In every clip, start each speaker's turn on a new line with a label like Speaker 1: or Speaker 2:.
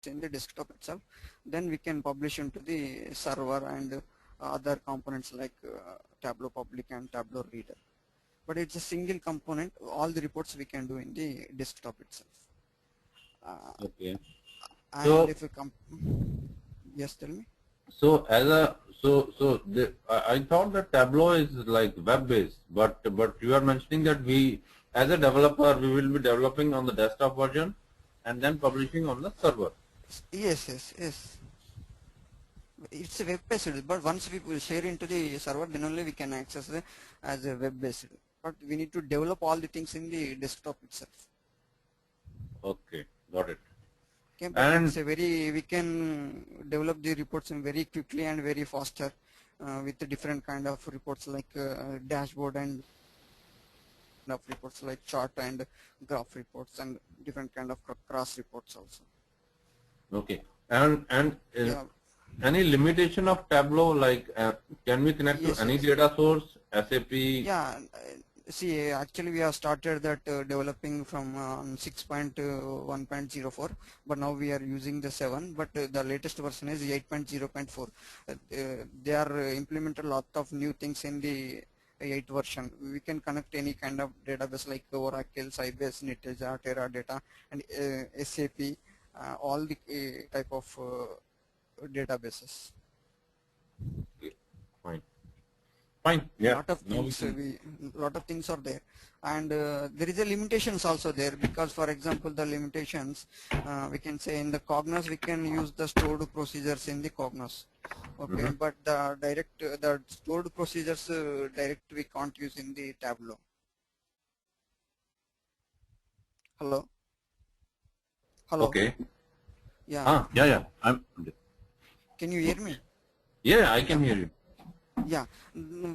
Speaker 1: in the desktop itself, then we can publish into the server and other components like Tableau Public and Tableau Reader. But it's a single component. All the reports we can do in the desktop itself.
Speaker 2: Okay.
Speaker 1: And
Speaker 2: So
Speaker 1: if you come, yes, tell me.
Speaker 2: so as a I thought that Tableau is like web based, but you are mentioning that we as a developer we will be developing on the desktop version and then publishing on the server.
Speaker 1: Yes, yes, yes. It's a web-based, but once we will share into the server, then only we can access the as a web-based. But we need to develop all the things in the desktop itself.
Speaker 2: Okay, got it.
Speaker 1: Okay, but
Speaker 2: And
Speaker 1: it's a very, we can develop the reports in very quickly and very faster with the different kind of reports like dashboard and of reports like chart and graph reports and different kind of cross reports also.
Speaker 2: okay, and
Speaker 1: Yeah.
Speaker 2: any limitation of Tableau, like can we connect to
Speaker 1: Yes,
Speaker 2: any
Speaker 1: yes.
Speaker 2: data source, SAP?
Speaker 1: Yeah, see, actually we have started that developing from 6.1.04, but now we are using the 7, but the latest version is 8.0.4. They are implemented a lot of new things in the 8 version. We can connect any kind of database like Oracle, Sybase, Netezza, Teradata, and SAP, all the type of databases.
Speaker 2: Okay, fine. Fine. Yeah.
Speaker 1: Lot of things lot of things are there, and there is a limitations also there, because for example the limitations we can say in the Cognos we can use the stored procedures in the Cognos, okay, but the stored procedures direct we can't use in the Tableau. Hello.
Speaker 2: Okay.
Speaker 1: Yeah,
Speaker 2: Yeah.
Speaker 1: can you hear me?
Speaker 2: Yeah, I can hear you.
Speaker 1: Yeah,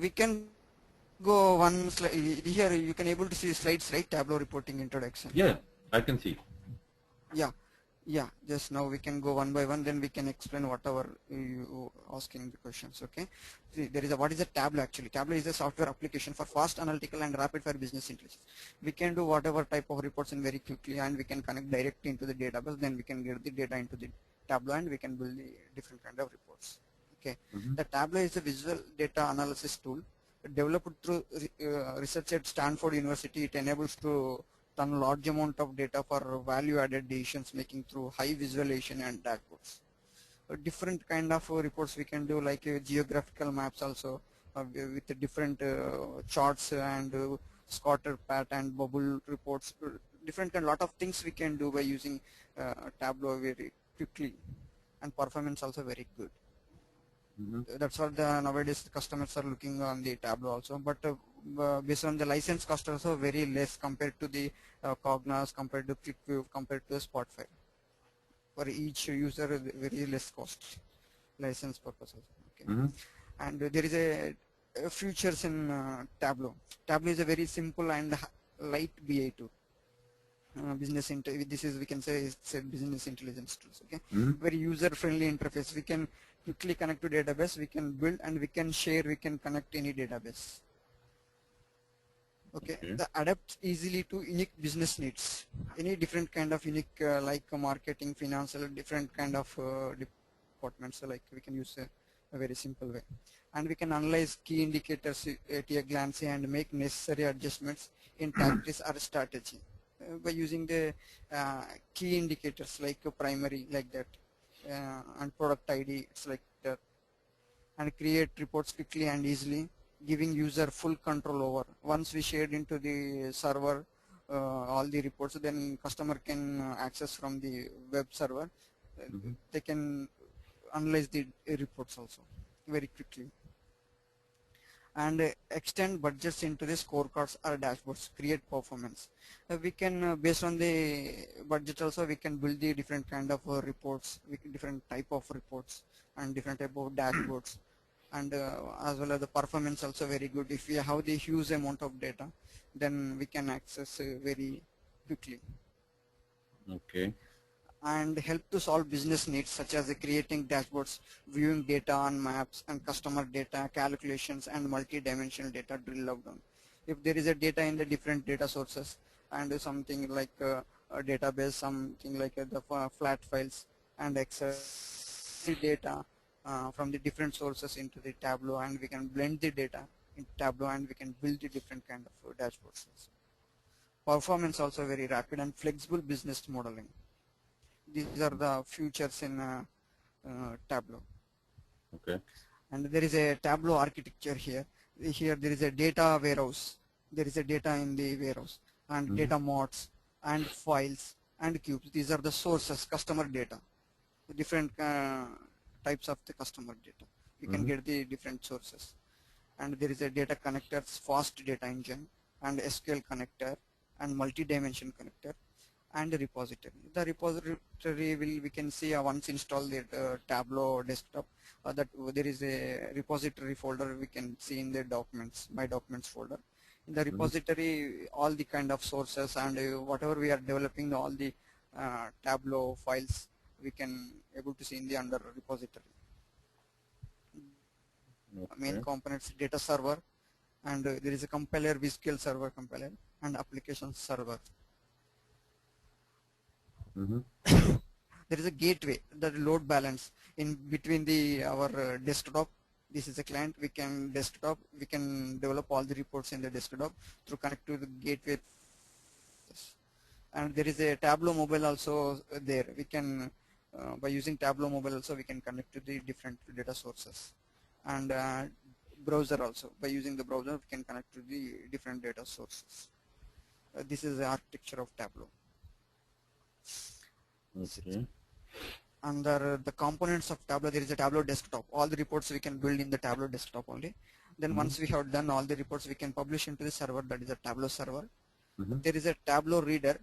Speaker 1: we can go one slide here. You can able to see slides, right? Tableau reporting introduction.
Speaker 2: Yeah, I can see.
Speaker 1: Yeah, just now we can go one by one, then we can explain whatever you asking the questions. Okay, see, there is a what is a Tableau actually? Tableau is a software application for fast analytical and rapid fire business intelligence. We can do whatever type of reports in very quickly, and we can connect directly into the database. Then we can get the data into the Tableau, and we can build the different kind of reports. Okay, the Tableau is a visual data analysis tool developed through research at Stanford University. It enables to turn large amount of data for value-added decisions making through high visualization and dashboards. Different kind of reports we can do, like geographical maps also with the different charts and scatter path and bubble reports. Different kind, lot of things we can do by using Tableau very quickly, and performance also very good. That's what nowadays the customers are looking on the Tableau also, but based on the license cost also very less compared to the Cognos, compared to ClickView, compared to Spotify. For each user very less cost, license purposes. Okay. And there is a features in Tableau. Tableau is a very simple and light BI tool. This is, we can say, it's a business intelligence tools. Okay, very user friendly interface. We can quickly connect to database, we can build, and we can share, we can connect any database. Okay, the adapt easily to unique business needs, any different kind of unique like marketing, financial, different kind of departments. So like we can use a very simple way, and we can analyze key indicators at a glance and make necessary adjustments in tactics or strategy by using the key indicators like primary, like that, and product ID, it's like that, and create reports quickly and easily, giving user full control over. Once we shared into the server all the reports, then customer can access from the web server. They can analyze the reports also very quickly, and extend budgets into the scorecards or dashboards, create performance. We can based on the budget also we can build the different kind of reports, different type of reports and different type of dashboards, and as well as the performance also very good. If we have the huge amount of data, then we can access very quickly.
Speaker 2: Okay.
Speaker 1: And help to solve business needs such as creating dashboards, viewing data on maps and customer data, calculations and multi-dimensional data drill down. If there is a data in the different data sources and something like a database, something like the flat files, and extract the data from the different sources into the Tableau, and we can blend the data in Tableau, and we can build the different kind of dashboards. Performance also very rapid and flexible business modeling. These are the features in Tableau.
Speaker 2: Okay.
Speaker 1: And there is a Tableau architecture here. Here there is a data warehouse. There is a data in the warehouse, and data mods and files and cubes. These are the sources, customer data, the different types of the customer data. We can get the different sources. And there is a data connectors, fast data engine, and SQL connector, and multi-dimension connector, and a repository. The repository we can see once installed the Tableau desktop, that there is a repository folder we can see in the documents, my documents folder. In the repository, all the kind of sources and whatever we are developing, all the Tableau files we can able to see in the under repository. Main components, data server, and there is a compiler, vSQL server compiler, and application server. There is a gateway, the load balance in between the our desktop. This is a client. We can develop all the reports in the desktop through connect to the gateway. And there is a Tableau mobile also there. We can by using Tableau mobile also we can connect to the different data sources, and browser also, by using the browser we can connect to the different data sources. This is the architecture of Tableau.
Speaker 2: Okay.
Speaker 1: Under the components of Tableau, there is a Tableau desktop. All the reports we can build in the Tableau desktop only. Then once we have done all the reports, we can publish into the server, that is a Tableau server. There is a Tableau reader.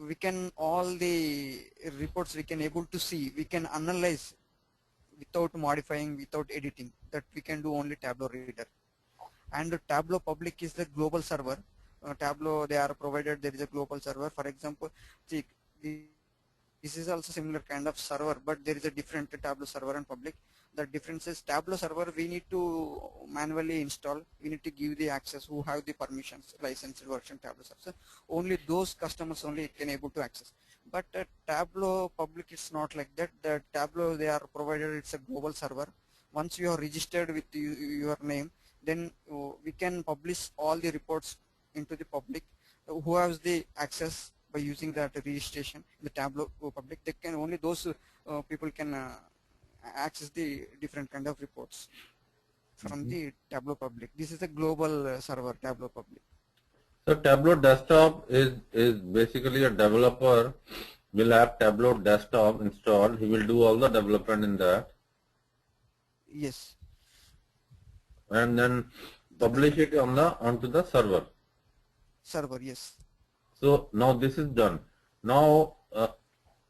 Speaker 1: We can, all the reports we can able to see, we can analyze without modifying, without editing. That we can do only Tableau reader. And the Tableau public is the global server. Tableau, they are provided, there is a global server. For example, see, this is also similar kind of server, but there is a different Tableau server and public. The difference is Tableau server we need to manually install. We need to give the access who have the permissions, licensed version Tableau server. Only those customers only can able to access. But Tableau public is not like that. The Tableau they are provided, it's a global server. Once you are registered with your name, then we can publish all the reports into the public. Who has the access by using that registration, the Tableau public, they can only those people can access the different kind of reports from the Tableau public. This is a global server, Tableau public.
Speaker 2: So Tableau desktop is basically a developer will have Tableau desktop installed. He will do all the development in that.
Speaker 1: Yes.
Speaker 2: And then publish it on the onto the server.
Speaker 1: Server, yes.
Speaker 2: So now this is done. Now,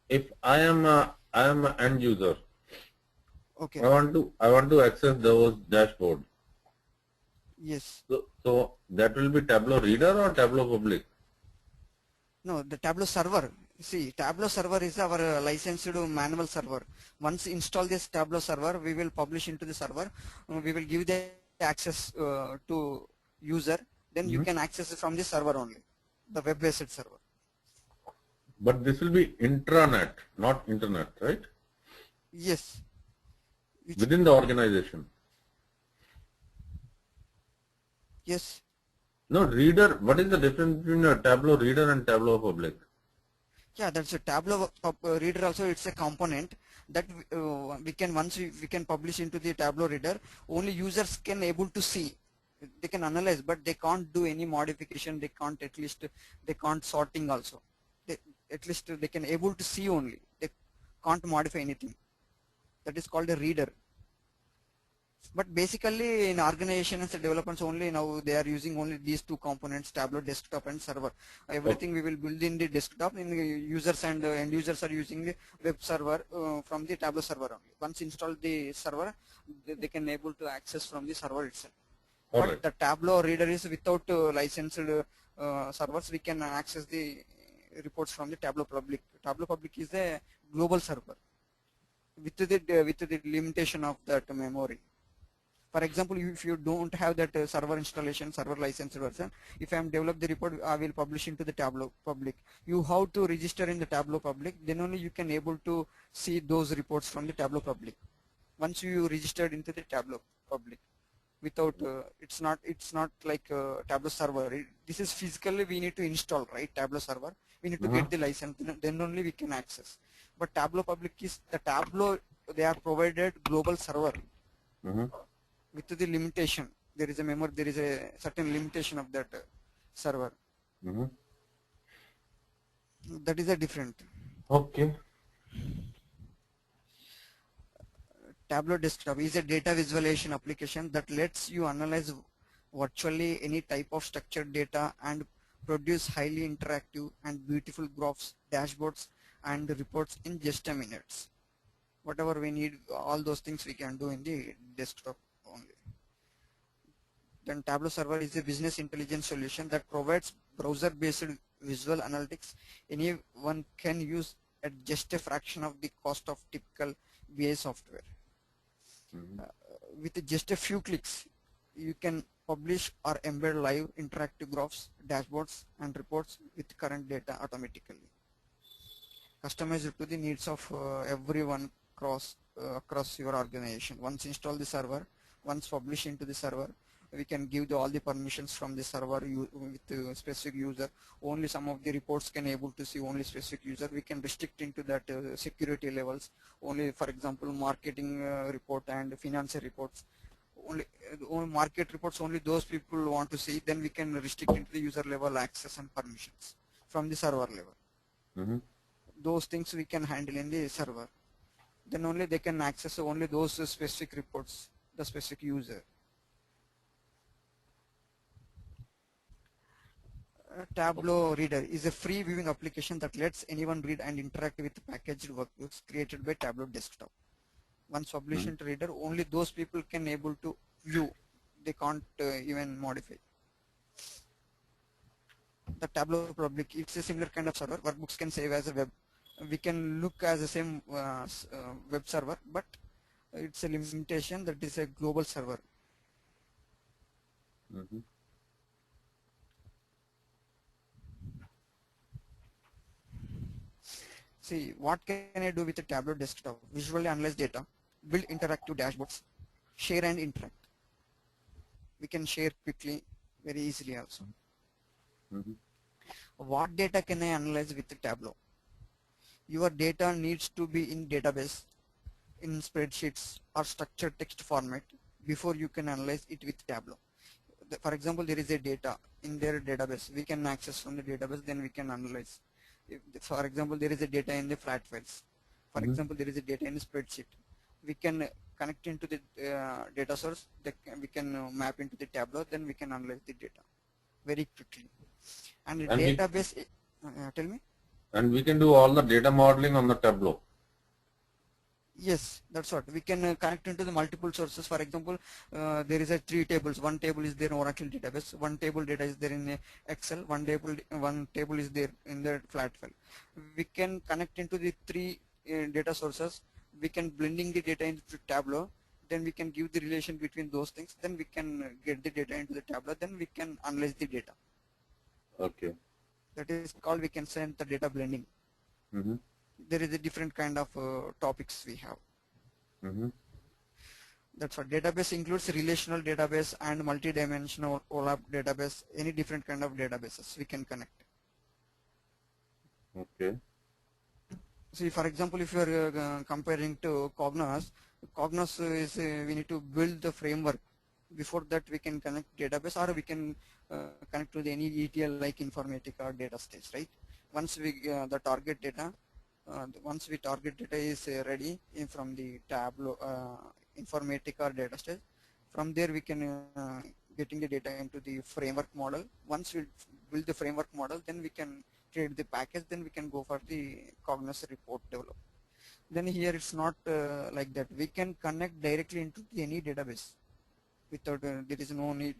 Speaker 2: if I am an end user,
Speaker 1: okay,
Speaker 2: I want to access those dashboard.
Speaker 1: Yes.
Speaker 2: So that will be Tableau reader or Tableau public?
Speaker 1: No, the Tableau server. See, Tableau server is our licensed manual server. Once install this Tableau server, we will publish into the server. We will give the access to user. Then you can access it from the server only, the web-based server.
Speaker 2: But this will be intranet, not internet, right?
Speaker 1: Yes.
Speaker 2: Within the organization.
Speaker 1: Yes.
Speaker 2: No, reader, what is the difference between a Tableau reader and Tableau public?
Speaker 1: Yeah, that's a Tableau reader also, it's a component that we can, once we can publish into the Tableau reader, only users can able to see. They can analyze, but they can't do any modification. They can't, at least they can't sorting also. At least they can able to see only. They can't modify anything. That is called a reader. But basically in organizations and developments only, now they are using only these two components, Tableau desktop and server. Everything we will build in the desktop, in the users and end users are using the web server from the Tableau server only. Once install the server, they can able to access from the server itself. But the Tableau reader is without licensed servers. We can access the reports from the Tableau public. Tableau public is a global server with the limitation of that memory. For example, if you don't have that server installation, server license version, if I am develop the report, I will publish into the Tableau public. You have to register in the Tableau public, then only you can able to see those reports from the Tableau public. Once you registered into the Tableau public, without it's not like Tableau server. This is physically we need to install, right? Tableau server. We need to
Speaker 2: Uh-huh.
Speaker 1: get the license, then only we can access. But Tableau public is the Tableau. They are provided global server
Speaker 2: Uh-huh.
Speaker 1: with the limitation. There is a memory. There is a certain limitation of that server.
Speaker 2: Uh-huh.
Speaker 1: That is a different.
Speaker 2: Okay.
Speaker 1: Tableau desktop is a data visualization application that lets you analyze virtually any type of structured data and produce highly interactive and beautiful graphs, dashboards, and reports in just a minute. Whatever we need, all those things we can do in the desktop only. Then Tableau server is a business intelligence solution that provides browser-based visual analytics anyone can use at just a fraction of the cost of typical BI software.
Speaker 2: Mm-hmm.
Speaker 1: With just a few clicks, you can publish or embed live interactive graphs, dashboards, and reports with current data automatically, customized to the needs of everyone across your organization. Once install the server, once publish into the server, we can give all the permissions from the server with specific user. Only some of the reports can able to see only specific user. We can restrict into that security levels. Only, for example, marketing report and financial reports. Only market reports only those people want to see. Then we can restrict into the user level access and permissions from the server level.
Speaker 2: Mm-hmm.
Speaker 1: Those things we can handle in the server. Then only they can access only those specific reports, the specific user. Tableau Reader is a free viewing application that lets anyone read and interact with packaged workbooks created by Tableau Desktop. Once published into Reader, only those people can able to view. They can't even modify. The Tableau Public, it's a similar kind of server. Workbooks can save as a web. We can look as the same web server, but it's a limitation that is a global server.
Speaker 2: Mm-hmm.
Speaker 1: See, what can I do with the Tableau desktop? Visually analyze data, build interactive dashboards, share and interact. We can share quickly, very easily also.
Speaker 2: Mm-hmm.
Speaker 1: What data can I analyze with the Tableau? Your data needs to be in database, in spreadsheets or structured text format before you can analyze it with Tableau. For example, there is a data in their database. We can access from the database, then we can analyze. If, for example, there is a data in the flat files. For
Speaker 2: Mm-hmm.
Speaker 1: example, there is a data in a spreadsheet. We can connect into the data source. We can map into the Tableau. Then we can analyze the data very quickly. And the
Speaker 2: And we
Speaker 1: database, tell me.
Speaker 2: and we can do all the data modeling on the Tableau.
Speaker 1: Yes, that's what. We can connect into the multiple sources. For example, there is a 3 tables. One table is there in Oracle database. One table data is there in Excel. One table is there in the flat file. We can connect into the 3 data sources. We can blending the data into Tableau. Then we can give the relation between those things. Then we can get the data into the Tableau. Then we can analyze the data.
Speaker 2: Okay.
Speaker 1: That is called, we can send the data blending.
Speaker 2: Mm-hmm.
Speaker 1: There is a different kind of topics we have.
Speaker 2: Mm-hmm.
Speaker 1: That's what database includes relational database and multi-dimensional OLAP database, any different kind of databases we can connect.
Speaker 2: Okay.
Speaker 1: See, for example, if you are comparing to Cognos is we need to build the framework. Before that, we can connect database, or we can connect to any ETL like Informatica or data stage, right? Once we the target data. Once we target data is ready from the Tableau Informatica or data stage, from there we can getting the data into the framework model. Once we build the framework model, then we can create the package, then we can go for the Cognos report develop. Then here it's not like that. We can connect directly into any database without there is no need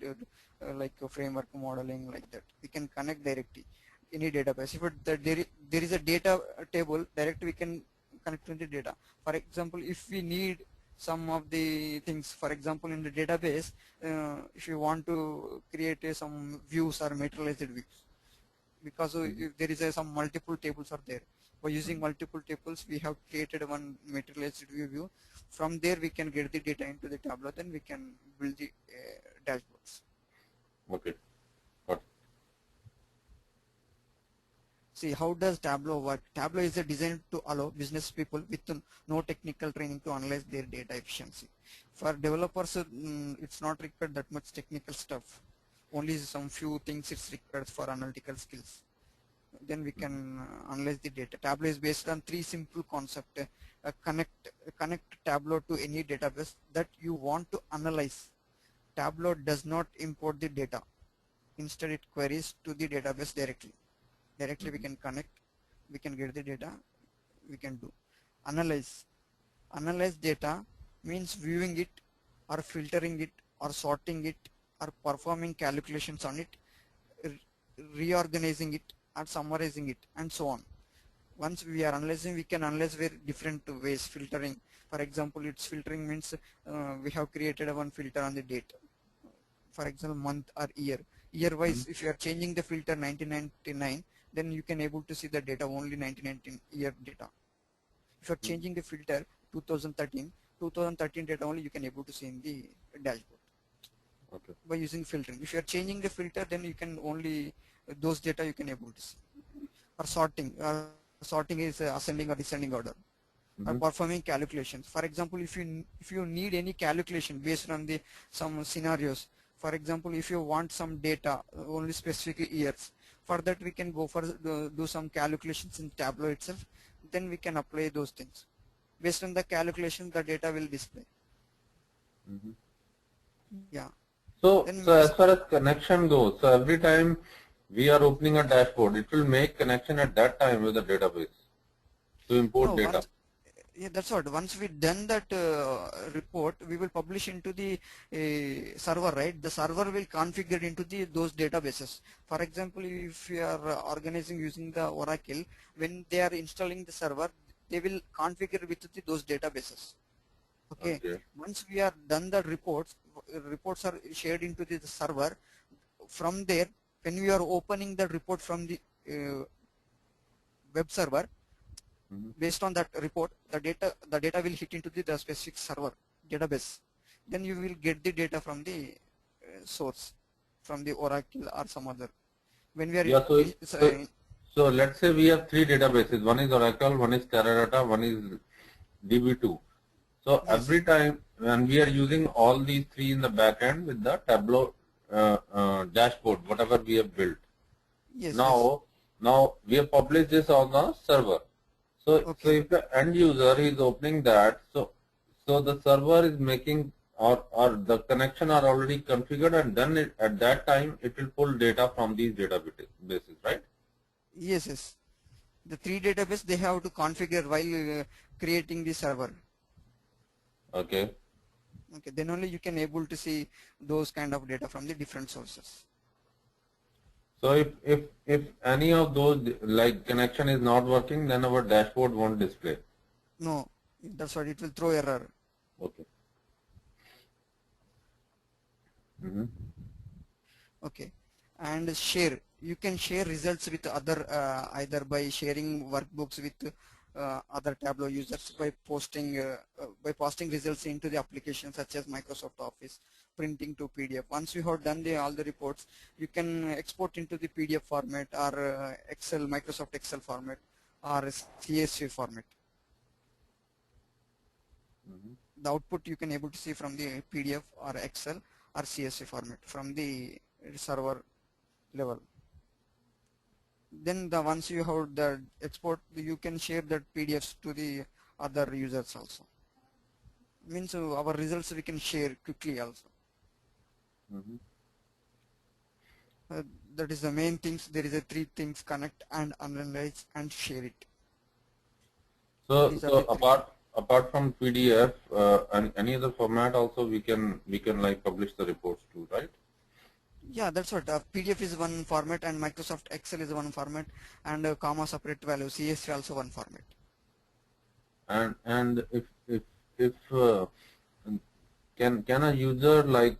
Speaker 1: like a framework modeling like that. We can connect directly any database. If there is a data table, directly we can connect to the data. For example, if we need some of the things. For example, in the database, if you want to create some views or materialized views, because
Speaker 2: Mhm.
Speaker 1: if there is some multiple tables are there. By using multiple tables, we have created one materialized view. From there, we can get the data into the Tableau. Then we can build the dashboards.
Speaker 2: Okay. Got it.
Speaker 1: See, how does Tableau work? Tableau is designed to allow business people with no technical training to analyze their data efficiency. For developers, it's not required that much technical stuff. Only some few things it's required for analytical skills. Then we can analyze the data. Tableau is based on three simple concepts. Connect Tableau to any database that you want to analyze. Tableau does not import the data. Instead, it queries to the database directly. Directly we
Speaker 2: Mhm.
Speaker 1: can connect, we can get the data, we can do. Analyze. Analyze data means viewing it or filtering it or sorting it or performing calculations on it, reorganizing it or summarizing it, and so on. Once we are analyzing, we can analyze very different ways. Filtering, for example, it's filtering means we have created one filter on the date, for example month or year. Year wise,
Speaker 2: Mhm.
Speaker 1: if you are changing the filter 1999, then you can able to see the data only 1919 year data. If you are
Speaker 2: Mhm.
Speaker 1: changing the filter 2013 data only, you can able to see in the dashboard
Speaker 2: Okay.
Speaker 1: by using filtering. If you are changing the filter, then you can only those data you can able to see. Or sorting, sorting is ascending or descending order. Or
Speaker 2: Mhm.
Speaker 1: performing calculations. For example, if you need any calculation based on the some scenarios. For example, if you want some data only specific years, for that we can go for do some calculations in Tableau itself. Then we can apply those things. Based on the calculation, the data will display.
Speaker 2: Mhm.
Speaker 1: Yeah.
Speaker 2: So,
Speaker 1: Then
Speaker 2: so as far as connection goes, so every time we are opening a dashboard, it will make connection at that time with the database to import
Speaker 1: no
Speaker 2: data.
Speaker 1: once Yeah, that's what. Once we done that report, we will publish into the server, right? The server will configure into the those databases. For example, if you are organizing using the Oracle, when they are installing the server, they will configure with those databases. Okay.
Speaker 2: Okay.
Speaker 1: Once we are done the reports are shared into the server. From there, when we are opening the report from the uh, web server,
Speaker 2: Mhm.
Speaker 1: based on that report, the data will hit into the specific server database. Then you will get the data from the source, from the Oracle or some other. When we are
Speaker 2: Yeah. So let's say we have three databases. One is Oracle, one is Teradata, one is DB2. So
Speaker 1: yes,
Speaker 2: every time when we are using all these three in the back end with the Tableau dashboard, whatever we have built.
Speaker 1: yes, yes.
Speaker 2: Now, now we have published this on the server. So
Speaker 1: Okay.
Speaker 2: if the end user is opening that, so the server is making or the connection are already configured, and then at that time it will pull data from these databases, right?
Speaker 1: Yes, yes. The three database they have to configure while creating the server.
Speaker 2: Okay.
Speaker 1: Okay. Then only you can able to see those kind of data from the different sources.
Speaker 2: So if any of those like connection is not working, then our dashboard won't display.
Speaker 1: No, that's what it will throw error.
Speaker 2: Okay. Mm-hmm.
Speaker 1: Okay. And share, you can share results with other either by sharing workbooks with other Tableau users by posting results into the application such as Microsoft Office, printing to PDF. Once you have done all the reports, you can export into the PDF format or Excel, Microsoft Excel format or CSV format.
Speaker 2: Mm-hmm.
Speaker 1: The output you can able to see from the PDF or Excel or CSV format from the server level. Then the once you have the export, you can share that PDFs to the other users also. Means our results we can share quickly also.
Speaker 2: Mm-hmm.
Speaker 1: Uh, that is the main things. There is a three things: connect and analyze and share it.
Speaker 2: So
Speaker 1: These are
Speaker 2: so
Speaker 1: the three.
Speaker 2: apart from PDF and any other format also we can like publish the reports too, right?
Speaker 1: Yeah, that's what. PDF is one format and Microsoft Excel is one format and comma separate value CSV also one format.
Speaker 2: And if if can a user like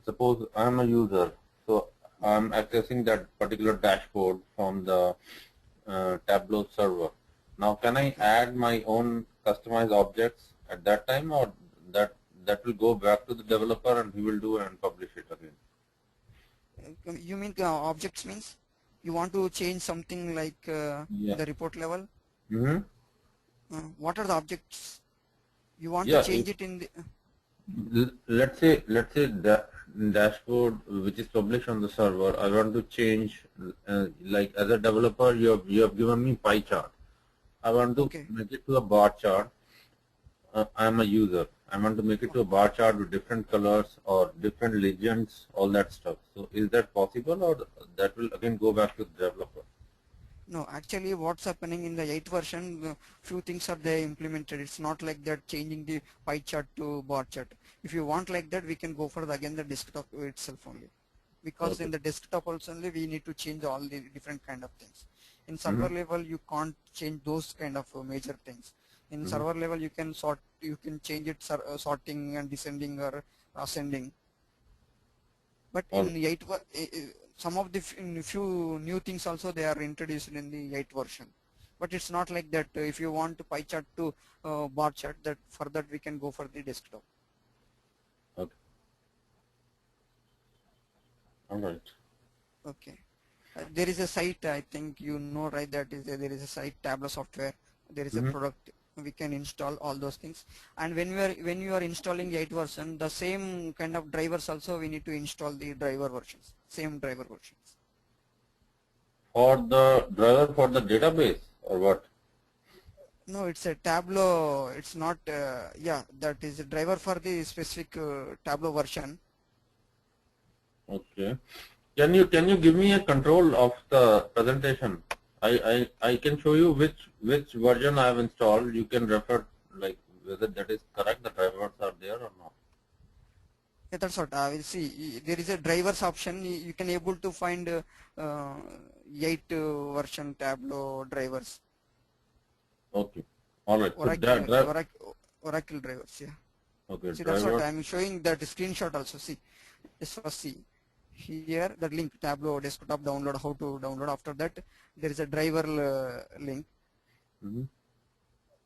Speaker 2: suppose I'm a user, so I'm accessing that particular dashboard from the Tableau server. Now, can I
Speaker 1: Okay.
Speaker 2: add my own customized objects at that time, or that that will go back to the developer and he will do and publish it again?
Speaker 1: You mean objects means you want to change something like in
Speaker 2: Yeah.
Speaker 1: the report level?
Speaker 2: Mm-hmm.
Speaker 1: What are the objects you want to
Speaker 2: Yeah.
Speaker 1: change it in the?
Speaker 2: Let's say that dashboard which is published on the server, I want to change. Like as a developer, you have given me pie chart. I want to
Speaker 1: Okay.
Speaker 2: make it to a bar chart. I'm a user. I want to make it to a bar chart with different colors or different legends, all that stuff. So is that possible, or that will again go back to the developer?
Speaker 1: No, actually what's happening in the 8 version, few things are they implemented. It's not like that changing the pie chart to bar chart. If you want like that, we can go for the, again the desktop itself only. Because
Speaker 2: Okay.
Speaker 1: in the desktop also only we need to change all the different kind of things. In server
Speaker 2: Mm-hmm.
Speaker 1: level you can't change those kind of major things. In
Speaker 2: Mm-hmm.
Speaker 1: server level you can sort, you can change it sorting and descending or ascending. But
Speaker 2: All
Speaker 1: in 8 some of the few new things also they are introduced in the 8 version. But it's not like that. If you want to pie chart to bar chart, that for that we can go for the desktop.
Speaker 2: okay. All right.
Speaker 1: Okay. There is a site, I think you know, right? That is there is a site, Tableau software. There is a
Speaker 2: Mm-hmm.
Speaker 1: product we can install all those things. And when you are installing 8 version, the same kind of drivers also we need to install the driver versions, same driver versions.
Speaker 2: For the driver for the database or what?
Speaker 1: No, it's a Tableau. It's not. Yeah, that is a driver for the specific Tableau version.
Speaker 2: Okay. Can you give me a control of the presentation? I can show you which version I have installed. You can refer like whether that is correct. The drivers are there or not.
Speaker 1: Yeah, that's what I will see. There is a drivers option. You can able to find 8 version Tableau drivers.
Speaker 2: Okay. All right. So
Speaker 1: Oracle,
Speaker 2: that drive.
Speaker 1: Oracle drivers. Yeah.
Speaker 2: Okay.
Speaker 1: See, that's what
Speaker 2: Drivers.
Speaker 1: I'm showing that screenshot also. See, just first see here the link Tableau desktop download. How to download? After that, there is a driver link
Speaker 2: Mm-hmm.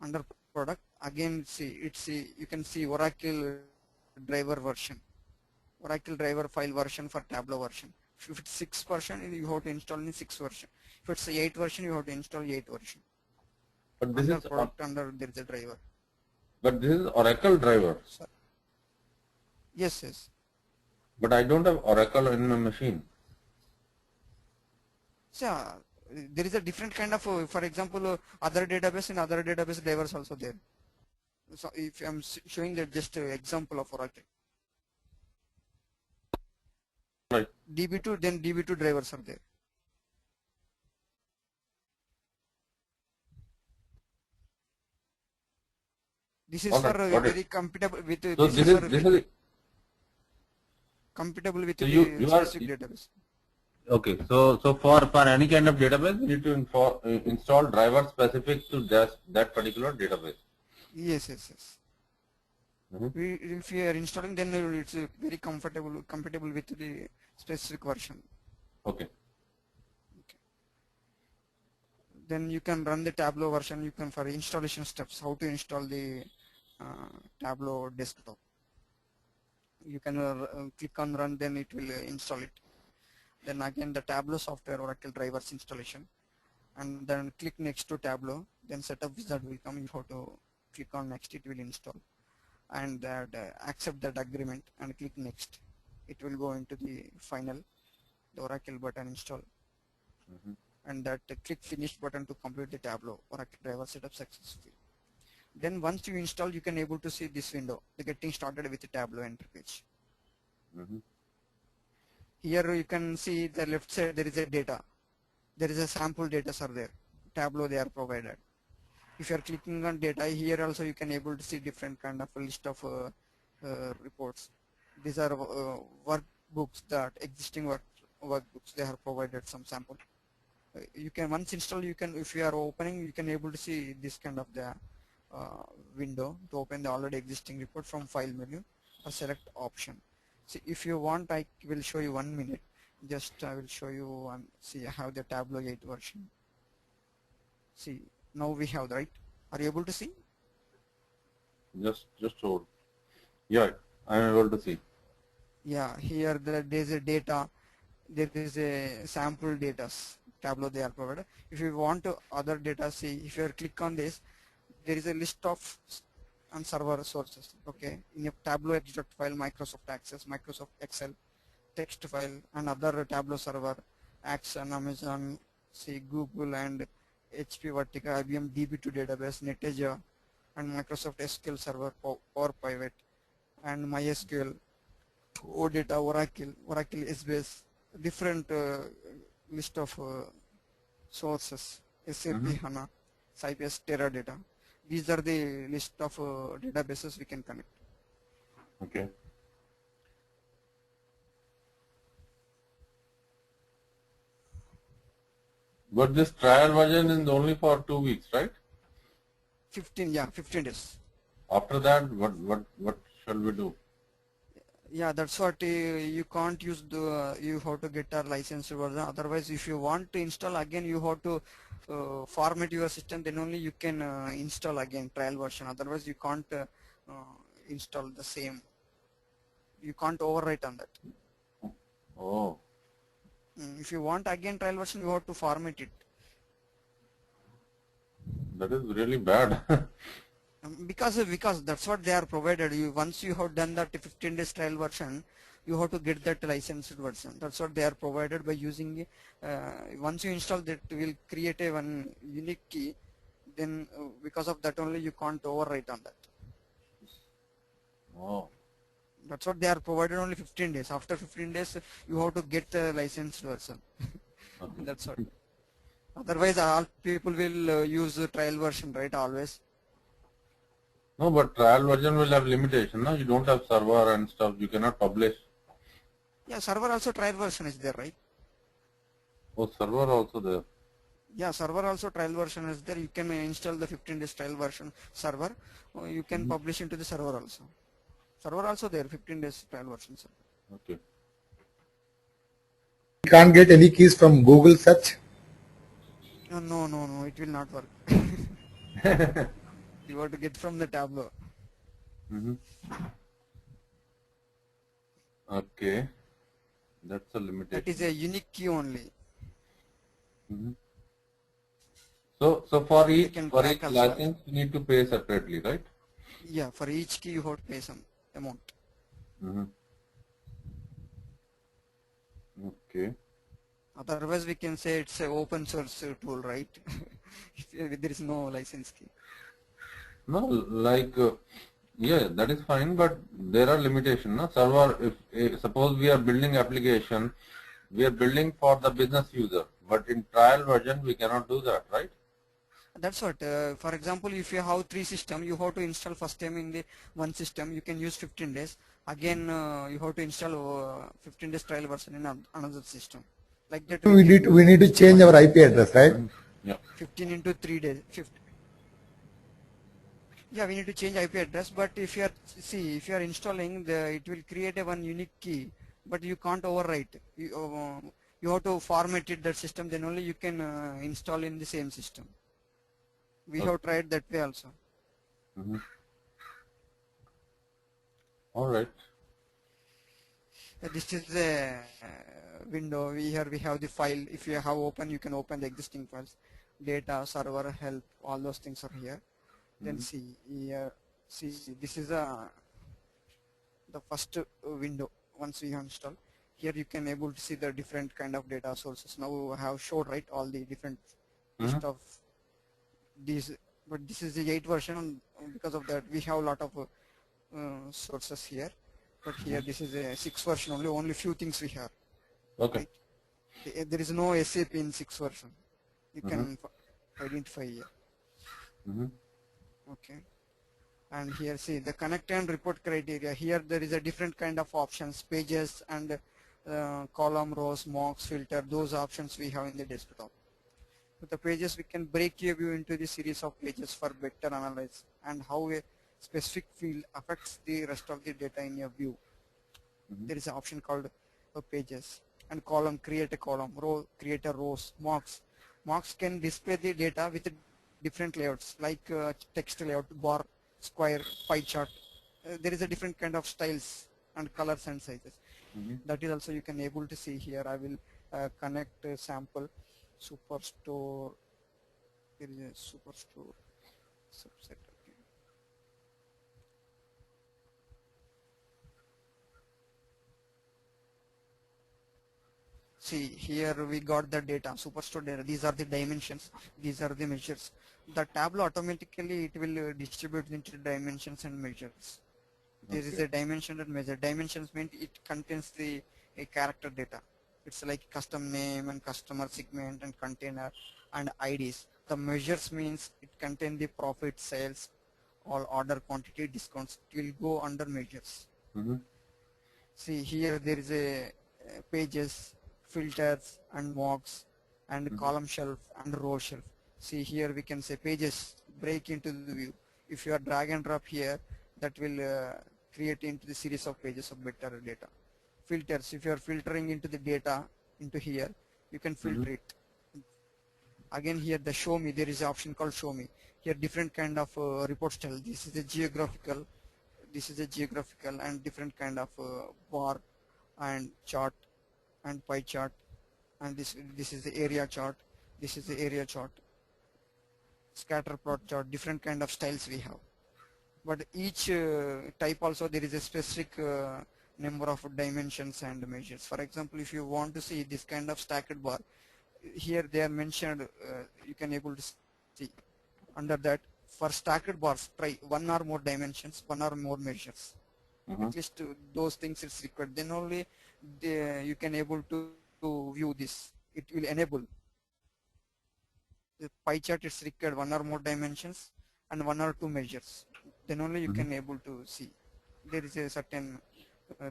Speaker 1: under product. Again, see it's you can see Oracle driver version, Oracle driver file version for Tableau version. If it's 6 version, you have to install in 6 version. If it's 8 version, you have to install 8 version.
Speaker 2: But this
Speaker 1: Under
Speaker 2: is
Speaker 1: product, under there is a driver.
Speaker 2: Oracle driver.
Speaker 1: So, yes, yes.
Speaker 2: But I don't have Oracle in my machine.
Speaker 1: So, there is a different kind of, for example, other database and other database drivers also there. So, if I'm showing that just example of Oracle.
Speaker 2: Right.
Speaker 1: DB2, then DB2 drivers are there. This is
Speaker 2: All
Speaker 1: for
Speaker 2: right. Got it.
Speaker 1: very compatible with,
Speaker 2: So
Speaker 1: this is for
Speaker 2: this is
Speaker 1: compatible with
Speaker 2: so
Speaker 1: the
Speaker 2: you are
Speaker 1: specific database.
Speaker 2: okay. So for any kind of database, you need to install drivers specific to that particular database.
Speaker 1: Yes, yes, yes.
Speaker 2: Mm-hmm.
Speaker 1: If you are installing, then it's very compatible with the specific version.
Speaker 2: Okay.
Speaker 1: Then you can run the Tableau version. You can for installation steps, how to install the Tableau desktop. You can click on run, then it will install it. Then again the Tableau software Oracle drivers installation, and then click next to Tableau. Then setup wizard will come. You have to click on next. It will install, and that accept that agreement and click next. It will go into the final, the Oracle button install,
Speaker 2: Mm-hmm.
Speaker 1: and that click finish button to complete the Tableau Oracle driver setup successfully. Then once you install, you can able to see this window, the getting started with the Tableau enter page.
Speaker 2: Mm-hmm.
Speaker 1: Here you can see the left side there is a data. There is a sample data are there. Tableau they are provided. If you are clicking on data, here also you can able to see different kind of a list of reports. These are workbooks, that existing workbooks they have provided some sample. You can once install, you can, if you are opening, you can able to see this kind of the window to open the already existing report from file menu or select option. See, if you want, I will show you 1 minute. Just I will show you and see how the Tableau 8 version. See, now we have the right. Are you able to see?
Speaker 2: Just hold. Yeah, I am able to see.
Speaker 1: Yeah, here there is a data. There is a sample data Tableau they are provided. If you want to other data, see if you click on this, there is a list of and server sources. Okay, in a Tableau extract file, Microsoft Access, Microsoft Excel, text file, and other Tableau server, Action, Amazon, see Google and HP Vertica, IBM DB2 database, NetAzure, and Microsoft SQL Server, Power Pivot, and MySQL, OData, Oracle SBase, different list of sources, SAP HANA, Cypress, Teradata. These are the list of databases we can connect.
Speaker 2: Okay. But this trial version is only for 2 weeks, right?
Speaker 1: 15 days.
Speaker 2: After that, what shall we do?
Speaker 1: Yeah, that's what you can't use the you have to get a licensed version. Otherwise, if you want to install again, you have to format your system. Then only you can install again trial version. Otherwise, you can't install the same. You can't overwrite on that.
Speaker 2: Oh,
Speaker 1: If you want again trial version, you have to format it.
Speaker 2: that is really bad.
Speaker 1: Because that's what they are provided. You once you have done that 15 days trial version, you have to get that licensed version. That's what they are provided by using. Once you install that, will create a one unique key. Then because of that only you can't overwrite on that.
Speaker 2: Oh,
Speaker 1: That's what they are provided only 15 days. After 15 days, you have to get a licensed version.
Speaker 2: okay.
Speaker 1: That's what. Otherwise, all people will use the trial version, right? Always.
Speaker 2: No, but trial version will have limitation. No, you don't have server and stuff. You cannot publish.
Speaker 1: Yeah, server also trial version is there, right?
Speaker 2: Oh, server also there.
Speaker 1: Yeah, server also trial version is there. You can install the 15 days trial version server. You can publish into the server also. Server also there, 15 days trial version server.
Speaker 2: Okay.
Speaker 3: We can't get any keys from Google search.
Speaker 1: No, it will not work. You have to get from the Tableau.
Speaker 2: Okay, that's a
Speaker 1: That
Speaker 2: limitation.
Speaker 1: is a unique key only.
Speaker 2: So for
Speaker 1: You
Speaker 2: each
Speaker 1: can track also.
Speaker 2: license, you need to pay separately, right?
Speaker 1: Yeah, for each key you have to pay some amount.
Speaker 2: Okay.
Speaker 1: Otherwise, we can say it's a open source tool, right? There is no license key.
Speaker 2: No, like yeah, that is fine, but there are limitations. No? Server, if suppose we are building application, we are building for the business user, but in trial version we cannot do that, right?
Speaker 1: That's what. For example, if you have 3 systems, you have to install first time in the one system. You can use 15 days. Again, you have to install 15 days trial version in another system. Like that,
Speaker 3: We need to change our IP address, right?
Speaker 2: Yeah.
Speaker 1: 15 into 3 days. 50. Yeah, we need to change IP address. But if you are if you are installing it will create a one unique key, but you can't overwrite. You have to format it that system. Then only you can install in the same system. We have tried that way also.
Speaker 2: All right.
Speaker 1: This is the window. Here we have the file. If you have open, you can open the existing files. Data, server, help, all those things are here. Then see here. See, this is the first window. Once we install, here you can able to see the different kind of data sources. Now we have showed right all the different list of these. But this is the 8 version. Because of that, we have a lot of sources here. But here this is a 6 version only. Only few things we have.
Speaker 2: Okay.
Speaker 1: Right? There is no SAP in 6 version. You can identify here. Okay. And here see the connect and report criteria. Here there is a different kind of options, pages and column, rows, mocks, filter. Those options we have in the desktop. With the pages, we can break a view into the series of pages for better analyze and how a specific field affects the rest of the data in a view. There is an option called pages and column, create a column, row, create a rows, mocks. Mocks can display the data with different layouts like text layout, bar, square, pie chart. There is a different kind of styles and colors and sizes. That is also you can able to see here. I will connect sample superstore. There is a superstore subset. Okay. See here we got the data, superstore data. These are the dimensions. These are the measures. The Tableau automatically it will distribute into dimensions and measures. There is a dimension and measure. Dimensions mean it contains the a character data. It's like custom name and customer segment and container and IDs. The measures means it contains the profit, sales, all order quantity, discounts. It will go under measures. See here there is a pages, filters and mocks and column shelf and row shelf. See here we can say pages break into the view. If you are drag and drop here, that will create into the series of pages of better data. Filters, if you are filtering into the data into here, you can filter it. Again here the show me, there is an option called show me. Here different kind of report style. This is a geographical, and different kind of bar and chart and pie chart, and this is the area chart, this is the area chart, scatter plot chart, different kind of styles we have. But each type also there is a specific number of dimensions and measures. For example, if you want to see this kind of stacked bar, here they are mentioned, you can able to see under that. For stacked bars, try one or more dimensions, one or more measures. At least those things is required. Then only you can able to view this. It will enable. The pie chart is required one or more dimensions and one or two measures. Then only you can able to see. There is a certain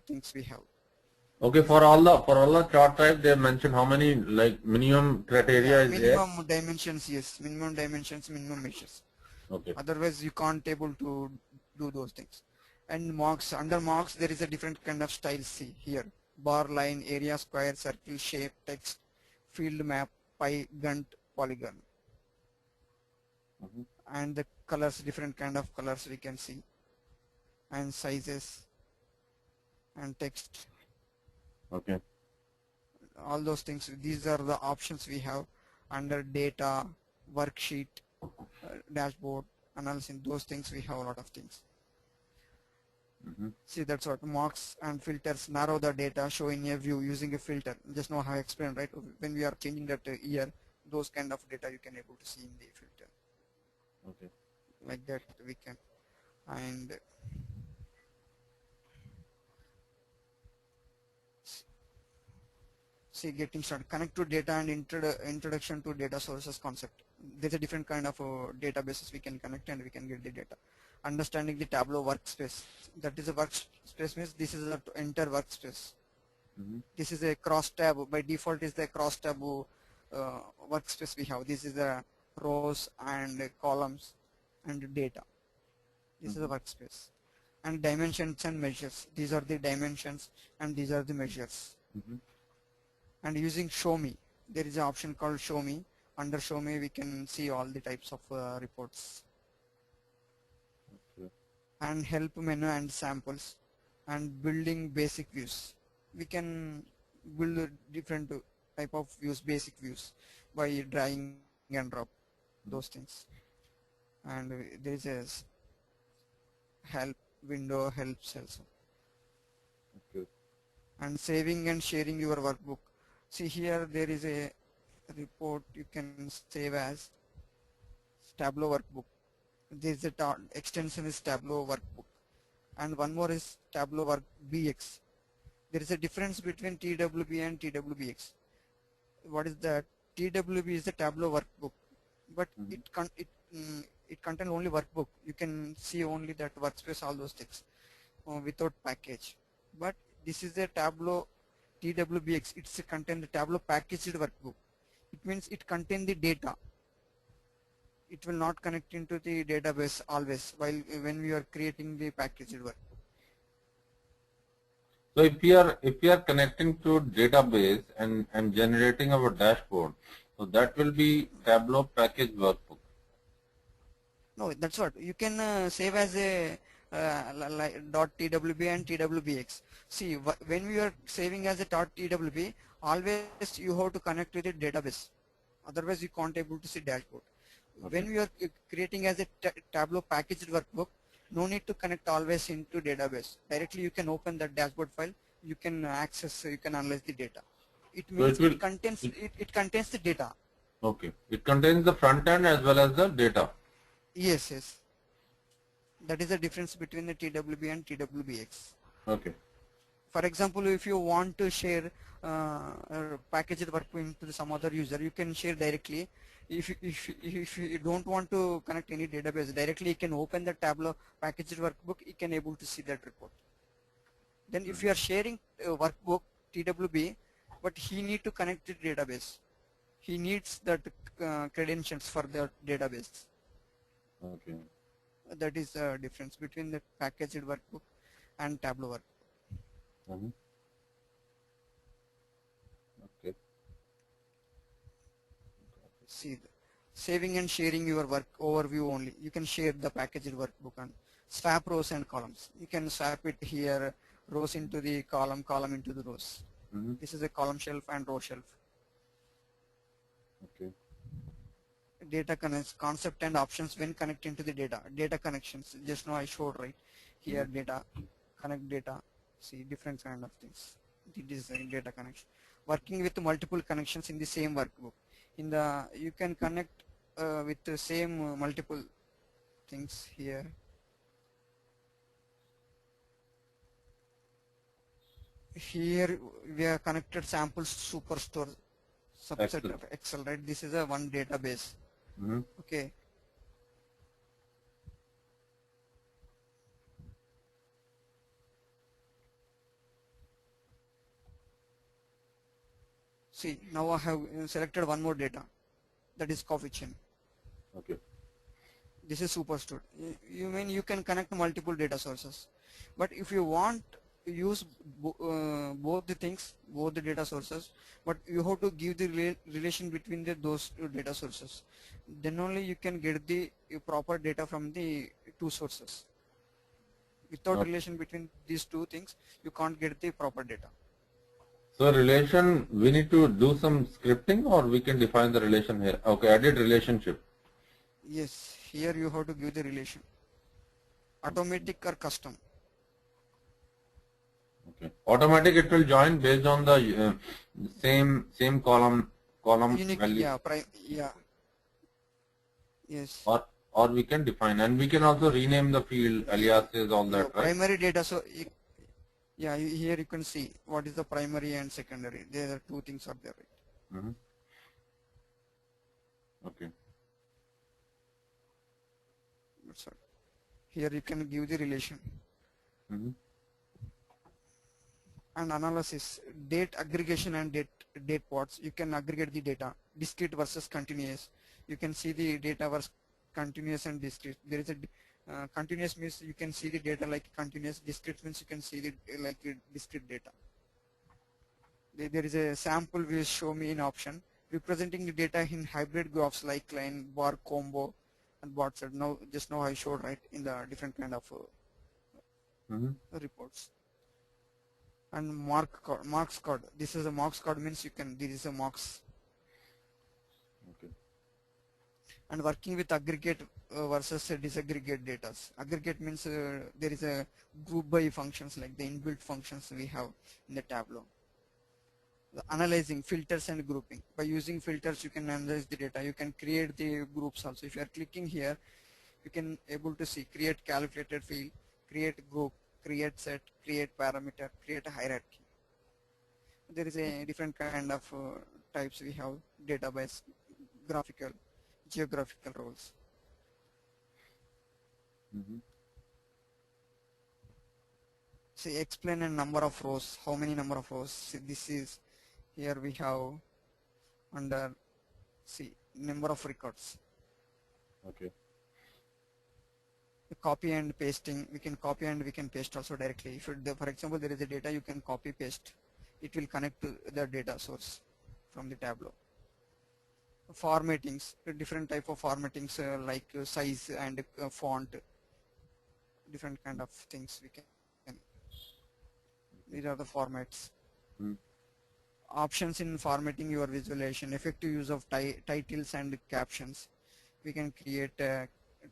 Speaker 1: things we have.
Speaker 2: Okay, for all the chart type, they mention how many like minimum criteria is there.
Speaker 1: Minimum dimensions, yes. Minimum dimensions, minimum measures.
Speaker 2: Okay.
Speaker 1: Otherwise, you can't able to do those things. And mocks, under mocks, there is a different kind of style. See here, bar, line, area, square, circle, shape, text, field map, pie, Gantt, polygon. And the colors, different kind of colors we can see, and sizes, and text.
Speaker 2: Okay.
Speaker 1: All those things. These are the options we have under data, worksheet, dashboard, analysis. Those things we have a lot of things. See, that's what mocks and filters narrow the data, showing a view using a filter. Just know how I explained, right? When we are changing that year, those kind of data you can able to see in the filter.
Speaker 2: Okay.
Speaker 1: Like that we can. And see, getting started. Connect to data and introduction to data sources concept. There's a different kind of databases we can connect and we can get the data. Understanding the Tableau workspace. That is a workspace means this is a enter workspace. This is a cross tab. By default is the cross tab workspace we have. This is the rows and columns and data. This is a workspace. And dimensions and measures. These are the dimensions and these are the measures. And using show me, there is an option called show me. Under show me we can see all the types of reports. And help menu and samples and building basic views. We can build a different type of views, basic views, by dragging and drop those things. And there is a help window, helps also.
Speaker 2: Okay.
Speaker 1: And saving and sharing your workbook. See here there is a report you can save as Tableau workbook. There is a extension is Tableau workbook, and one more is Tableau work BX. There is a difference between TWB and TWBX. What is that? TWB is the Tableau workbook, but it contains only workbook. You can see only that workspace, all those things without package. But this is a Tableau TWBX. It's contain the Tableau packaged workbook. It means it contains the data. It will not connect into the database always while when we are creating the packaged work.
Speaker 2: So if we are connecting to database and generating our dashboard, so that will be Tableau package workbook.
Speaker 1: No, that's what you can save as a like .twb and twbx. See, when we are saving as a .twb, always you have to connect with the database. Otherwise, you can't able to see dashboard.
Speaker 2: Okay.
Speaker 1: When we are creating as a Tableau packaged workbook, no need to connect always into database. Directly, you can open that dashboard file. You can access. You can analyze the data. It
Speaker 2: So
Speaker 1: means
Speaker 2: it will. It,
Speaker 1: it contains the data.
Speaker 2: okay. It contains the front end as well as the data.
Speaker 1: Yes, yes. That is the difference between the TWB and TWBX.
Speaker 2: Okay.
Speaker 1: For example, if you want to share packaged workbook into some other user, you can share directly. If you don't want to connect any database directly, you can open the Tableau packaged workbook. You can able to see that report. Then if you are sharing workbook TWB, but he need to connect to database. He needs that credentials for the database.
Speaker 2: Okay.
Speaker 1: That is the difference between the packaged workbook and Tableau work.
Speaker 2: Mhm. Okay.
Speaker 1: See, saving and sharing your work overview only. You can share the packaged workbook and swap rows and columns. You can swap it here, rows into the column, column into the rows.
Speaker 2: Mhm.
Speaker 1: This is a column shelf and row shelf.
Speaker 2: Okay.
Speaker 1: Data connects concept and options when connecting to the data. Data connections. Just now I showed right here data, connect data. See different kind of things. This is data connection. Working with multiple connections in the same workbook. In the you can connect with the same multiple things here. Here we are connected samples superstore subset
Speaker 2: Excellent.
Speaker 1: of Excel, right? This is a one database.
Speaker 2: Mhm.
Speaker 1: Okay. See, now I have selected one more data, that is coffee chain.
Speaker 2: Okay.
Speaker 1: This is superstore. You mean you can connect multiple data sources, but if you want to use both the things, both the data sources, but you have to give the relation between those two data sources. Then only you can get the proper data from the two sources. Without
Speaker 2: Okay.
Speaker 1: relation between these two things, you can't get the proper data.
Speaker 2: So relation, we need to do some scripting or we can define the relation here. Okay, edit relationship.
Speaker 1: Yes, here you have to give the relation, automatic or custom.
Speaker 2: Okay. Automatic it will join based on the same column
Speaker 1: Unique,
Speaker 2: value,
Speaker 1: yeah, yeah, yes.
Speaker 2: or we can define, and we can also rename the field aliases, all
Speaker 1: Yeah,
Speaker 2: that, right?
Speaker 1: primary data. So yeah, here you can see what is the primary and secondary. There are two things are there, right?
Speaker 2: Mhm. Okay.
Speaker 1: That's all. Here you can give the relation
Speaker 2: Mhm.
Speaker 1: and analysis, date aggregation and date plots. You can aggregate the data, discrete versus continuous. You can see the data versus continuous and discrete. There is a continuous means you can see the data like continuous. Discrete means you can see the like discrete data. There is a sample will show me in option representing the data in hybrid graphs like line, bar, combo, and bar set. Now just now I showed right in the different kind of
Speaker 2: Mhm.
Speaker 1: reports. And marks code. This is a marks code means you can. This is a marks.
Speaker 2: Okay.
Speaker 1: And working with aggregate versus disaggregate data. Aggregate means there is a group by functions like the inbuilt functions we have in the Tableau. Analyzing filters and grouping. By using filters you can analyze the data. You can create the groups also. If you are clicking here, you can able to see create calculated field, create group, create set, create parameter, create a hierarchy. There is a different kind of types we have: database, graphical, geographical roles.
Speaker 2: Mhm.
Speaker 1: See, explain a number of rows. How many number of rows? See, this is here we have under. See, number of records.
Speaker 2: Okay.
Speaker 1: Copy and pasting, we can copy and we can paste also directly. If for example there is a data, you can copy paste, it will connect to the data source from the Tableau. Formattings, different type of formattings like size and font, different kind of things we can. These are the formats.
Speaker 2: Hmm.
Speaker 1: Options in formatting your visualization, effective use of titles and captions. We can create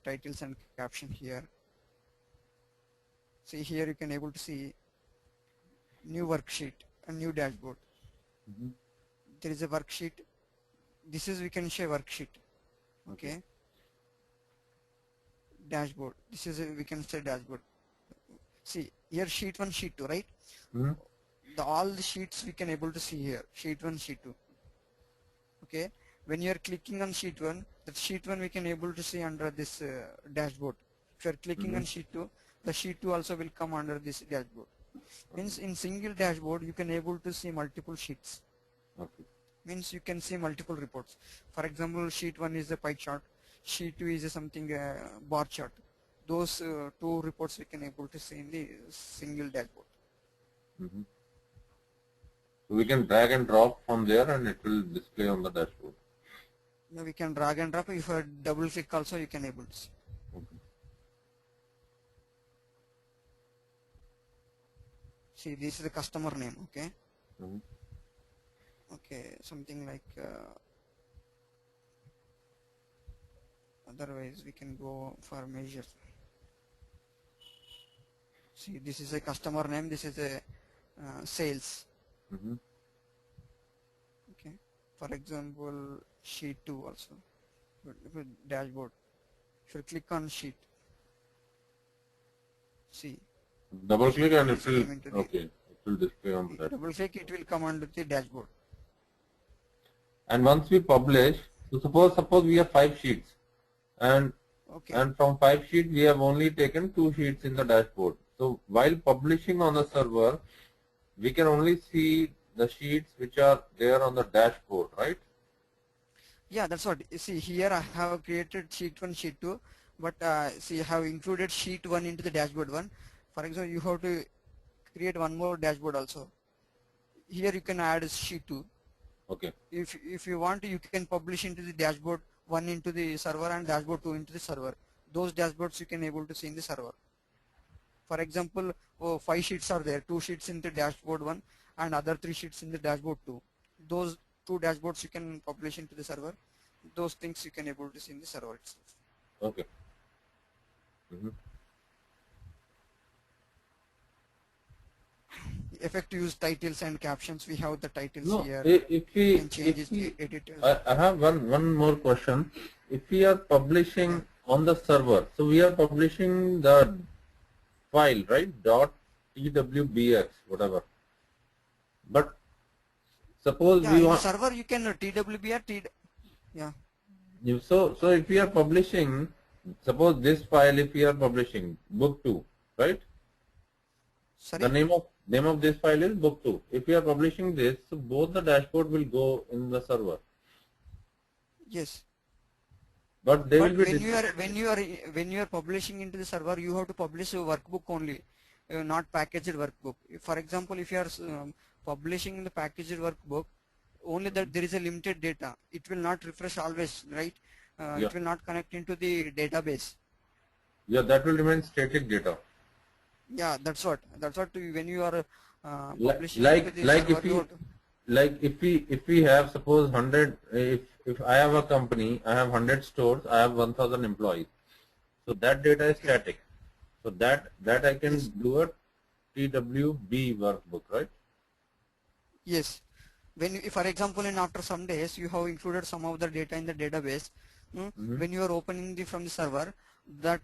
Speaker 1: titles and caption here. See here you can able to see new worksheet, a new dashboard.
Speaker 2: Mhm.
Speaker 1: There is a worksheet. This is we can share worksheet. Okay. Dashboard. This is we can say dashboard. See here sheet 1, sheet 2, right?
Speaker 2: Hmm.
Speaker 1: All the sheets we can able to see here. Sheet 1, sheet 2. Okay. When you are clicking on sheet 1, that sheet 1 we can able to see under this dashboard. If you are clicking on sheet 2, the sheet 2 also will come under this dashboard. Means in single dashboard you can able to see multiple sheets.
Speaker 2: Okay.
Speaker 1: Means you can see multiple reports. For example, sheet 1 is a pie chart, sheet 2 is a something bar chart. Those two reports we can able to see in the single dashboard.
Speaker 2: Mhm. So we can drag and drop from there and it will display on the dashboard.
Speaker 1: Now we can drag and drop. If I double click also you can able to see.
Speaker 2: Okay.
Speaker 1: See, this is the customer name. Okay.
Speaker 2: Mhm.
Speaker 1: Okay, something like otherwise we can go for measure. See, this is a customer name, this is a sales.
Speaker 2: Mhm.
Speaker 1: Okay, for example sheet 2 also, dashboard. If you click on sheet, see,
Speaker 2: Double click and it
Speaker 1: it
Speaker 2: will,
Speaker 1: came into the
Speaker 2: okay, it will display on the dashboard.
Speaker 1: double click, it will come under the dashboard.
Speaker 2: And once we publish, so suppose we have 5 sheets and
Speaker 1: Okay.
Speaker 2: from 5 sheets we have only taken 2 sheets in the dashboard. So while publishing on the server, we can only see the sheets which are there on the dashboard, right?
Speaker 1: Yeah, that's what. You see, here I have created sheet 1, sheet 2, but see, I have included sheet 1 into the dashboard 1. For example, you have to create one more dashboard also. Here you can add sheet 2.
Speaker 2: Okay.
Speaker 1: If you want, you can publish into the dashboard 1 into the server and dashboard 2 into the server. Those dashboards you can able to see in the server. For example, 5 sheets are there, 2 sheets in the dashboard 1 and other 3 sheets in the dashboard 2. Those 2 dashboards you can publish into the server. Those things you can able to see in the server itself.
Speaker 2: Okay. Mhm.
Speaker 1: Effective use titles and captions. We have the titles
Speaker 2: No,
Speaker 1: here.
Speaker 2: if we,
Speaker 1: You can change it, edit it.
Speaker 2: I have one more question. If we are publishing on the server, so we are publishing the file, right? .twbx, whatever. But suppose
Speaker 1: Yeah,
Speaker 2: we
Speaker 1: in the
Speaker 2: want,
Speaker 1: server you can TWB or yeah.
Speaker 2: so if we are publishing, suppose this file, if we are publishing book 2, right? The
Speaker 1: Sorry?
Speaker 2: name of this file is book 2. If we are publishing this, so both the dashboard will go in the server.
Speaker 1: Yes.
Speaker 2: But they will
Speaker 1: But
Speaker 2: be
Speaker 1: when you are publishing into the server, you have to publish a workbook only, not packaged workbook. For example, if you are publishing the packaged workbook, only that there is a limited data. It will not refresh always, right?
Speaker 2: Yeah.
Speaker 1: It will not connect into the database.
Speaker 2: Yeah, that will remain static data.
Speaker 1: Yeah, that's what. That's what. When you are publishing into
Speaker 2: Like
Speaker 1: the
Speaker 2: like
Speaker 1: server,
Speaker 2: if
Speaker 1: you
Speaker 2: we
Speaker 1: have to.
Speaker 2: like if we have suppose 100, if I have a company, I have 100 stores, I have 1000 employees. So that data is
Speaker 1: Okay.
Speaker 2: static. So that I can
Speaker 1: Yes.
Speaker 2: do a TWB workbook, right?
Speaker 1: Yes. When you, for example, in after some days you have included some of the data in the database. When you are opening the from the server, that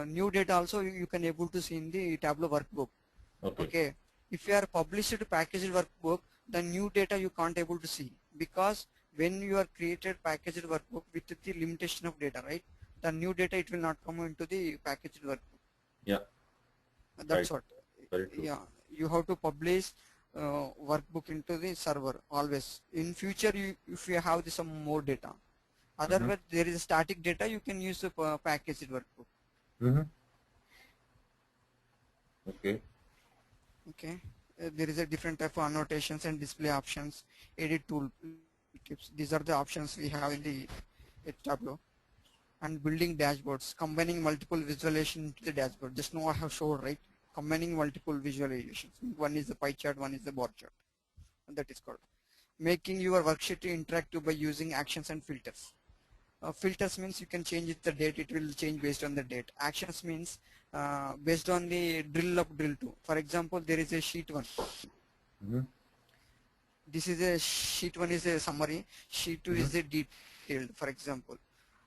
Speaker 1: new data also you can able to see in the Tableau workbook.
Speaker 2: Okay.
Speaker 1: Okay. If you are published packaged workbook, the new data you can't able to see, because when you are created packaged workbook with the limitation of data, right? The new data it will not come into the packaged workbook.
Speaker 2: Yeah.
Speaker 1: That's
Speaker 2: Right.
Speaker 1: what.
Speaker 2: Very true.
Speaker 1: Yeah, you have to publish workbook into the server always. In future, if you have some more data.
Speaker 2: Mm-hmm.
Speaker 1: Otherwise, there is a static data, you can use a packaged workbook.
Speaker 2: Mm-hmm. Okay.
Speaker 1: Okay. There is a different type of annotations and display options, edit tool tips. These are the options we have in the Tableau. And building dashboards, combining multiple visualization into the dashboard. Just now I have showed, right? Combining multiple visualizations. One is the pie chart, one is the bar chart. And that is called. Making your worksheet interactive by using actions and filters. Filters means you can change it the date, it will change based on the date. Actions means based on the drill up, drill to. For example, there is a sheet 1.
Speaker 2: Mm-hmm.
Speaker 1: This is a sheet 1 is a summary, sheet 2
Speaker 2: Mm-hmm.
Speaker 1: is a detailed, for example.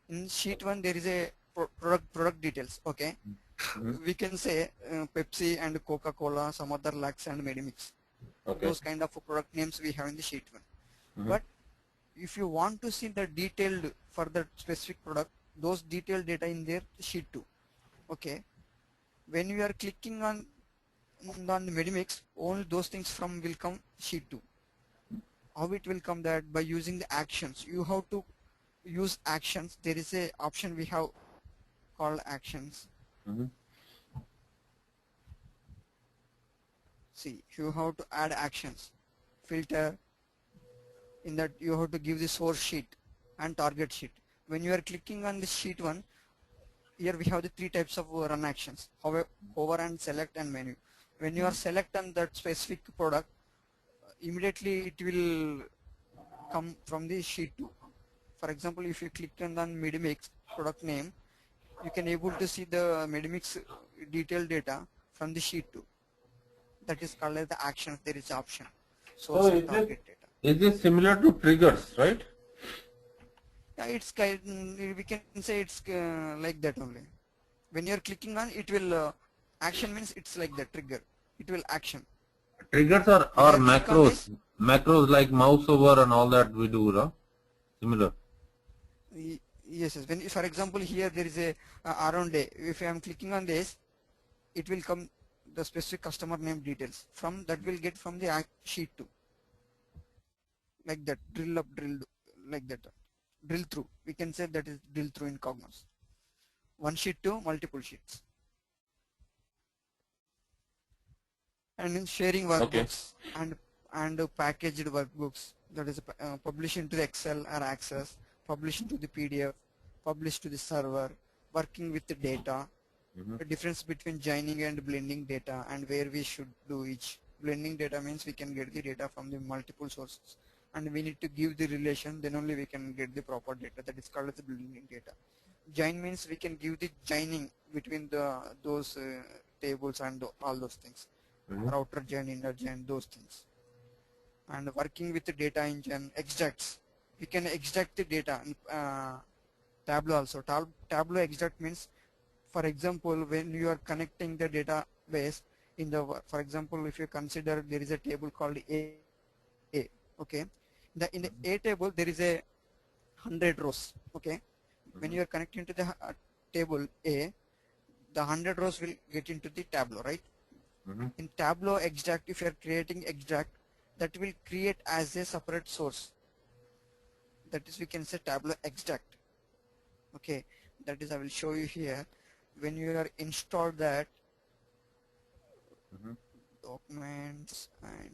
Speaker 1: In sheet 1 there is a product details, okay.
Speaker 2: Mm-hmm.
Speaker 1: We can say Pepsi and Coca-Cola, some other Lux and Medimix.
Speaker 2: Okay.
Speaker 1: Those kind of product names we have in the sheet 1.
Speaker 2: Mm-hmm.
Speaker 1: But if you want to see the detailed for the specific product, those detailed data in their sheet 2, okay. When you are clicking on the Medimix, only those things from will come sheet 2. How it will come? That by using the actions, you have to use actions. There is a option we have called actions.
Speaker 2: Mm-hmm.
Speaker 1: See, you have to add actions, filter. In that you have to give the source sheet and target sheet. When you are clicking on the sheet 1, here we have the 3 types of run actions: hover and select and menu. When you are select on that specific product, immediately it will come from the sheet 2. For example, if you click on the Medimix product name, you can able to see the Medimix detailed data from the sheet 2. That is called as the actions. There is option,
Speaker 2: So
Speaker 1: source and target data.
Speaker 2: is this similar to triggers, right?
Speaker 1: Yeah, it's kind, we can say it's like that only. When you're clicking on, it will action means it's like the trigger. It will action.
Speaker 2: Triggers
Speaker 1: When
Speaker 2: are
Speaker 1: you click on this,
Speaker 2: macros like mouse over and all that we do, no? Similar.
Speaker 1: yes, yes. When, for example, here there is a around day. If I am clicking on this, it will come the specific customer name details. From that will get from the sheet 2, like that. Drill up, drill like that. Drill through. We can say that is drill through in Cognos. One sheet to multiple sheets. And in sharing
Speaker 2: Okay.
Speaker 1: workbooks and packaged workbooks, that is publish into the Excel or Access, publish into the PDF, publish to the server, working with the data,
Speaker 2: Mm-hmm.
Speaker 1: the difference between joining and blending data, and where we should do each. Blending data means we can get the data from the multiple sources, and we need to give the relation, then only we can get the proper data. That is called as the blending data. Join means we can give the joining between those tables and all those things.
Speaker 2: Mm-hmm.
Speaker 1: Router join, inner join, those things. And working with the data engine, extracts. We can extract the data in Tableau also. Tableau extract means, for example, when you are connecting the database in the, for example, if you consider there is a table called A, okay. In the A table there is a 100 rows, okay. When you are connecting to the table A, the 100 rows will get into the Tableau, right?
Speaker 2: Mm-hmm.
Speaker 1: In Tableau extract, if you are creating extract, that will create as a separate source. That is, we can say Tableau extract, okay. That is, I will show you here. When you are installed that,
Speaker 2: Mm-hmm.
Speaker 1: documents, and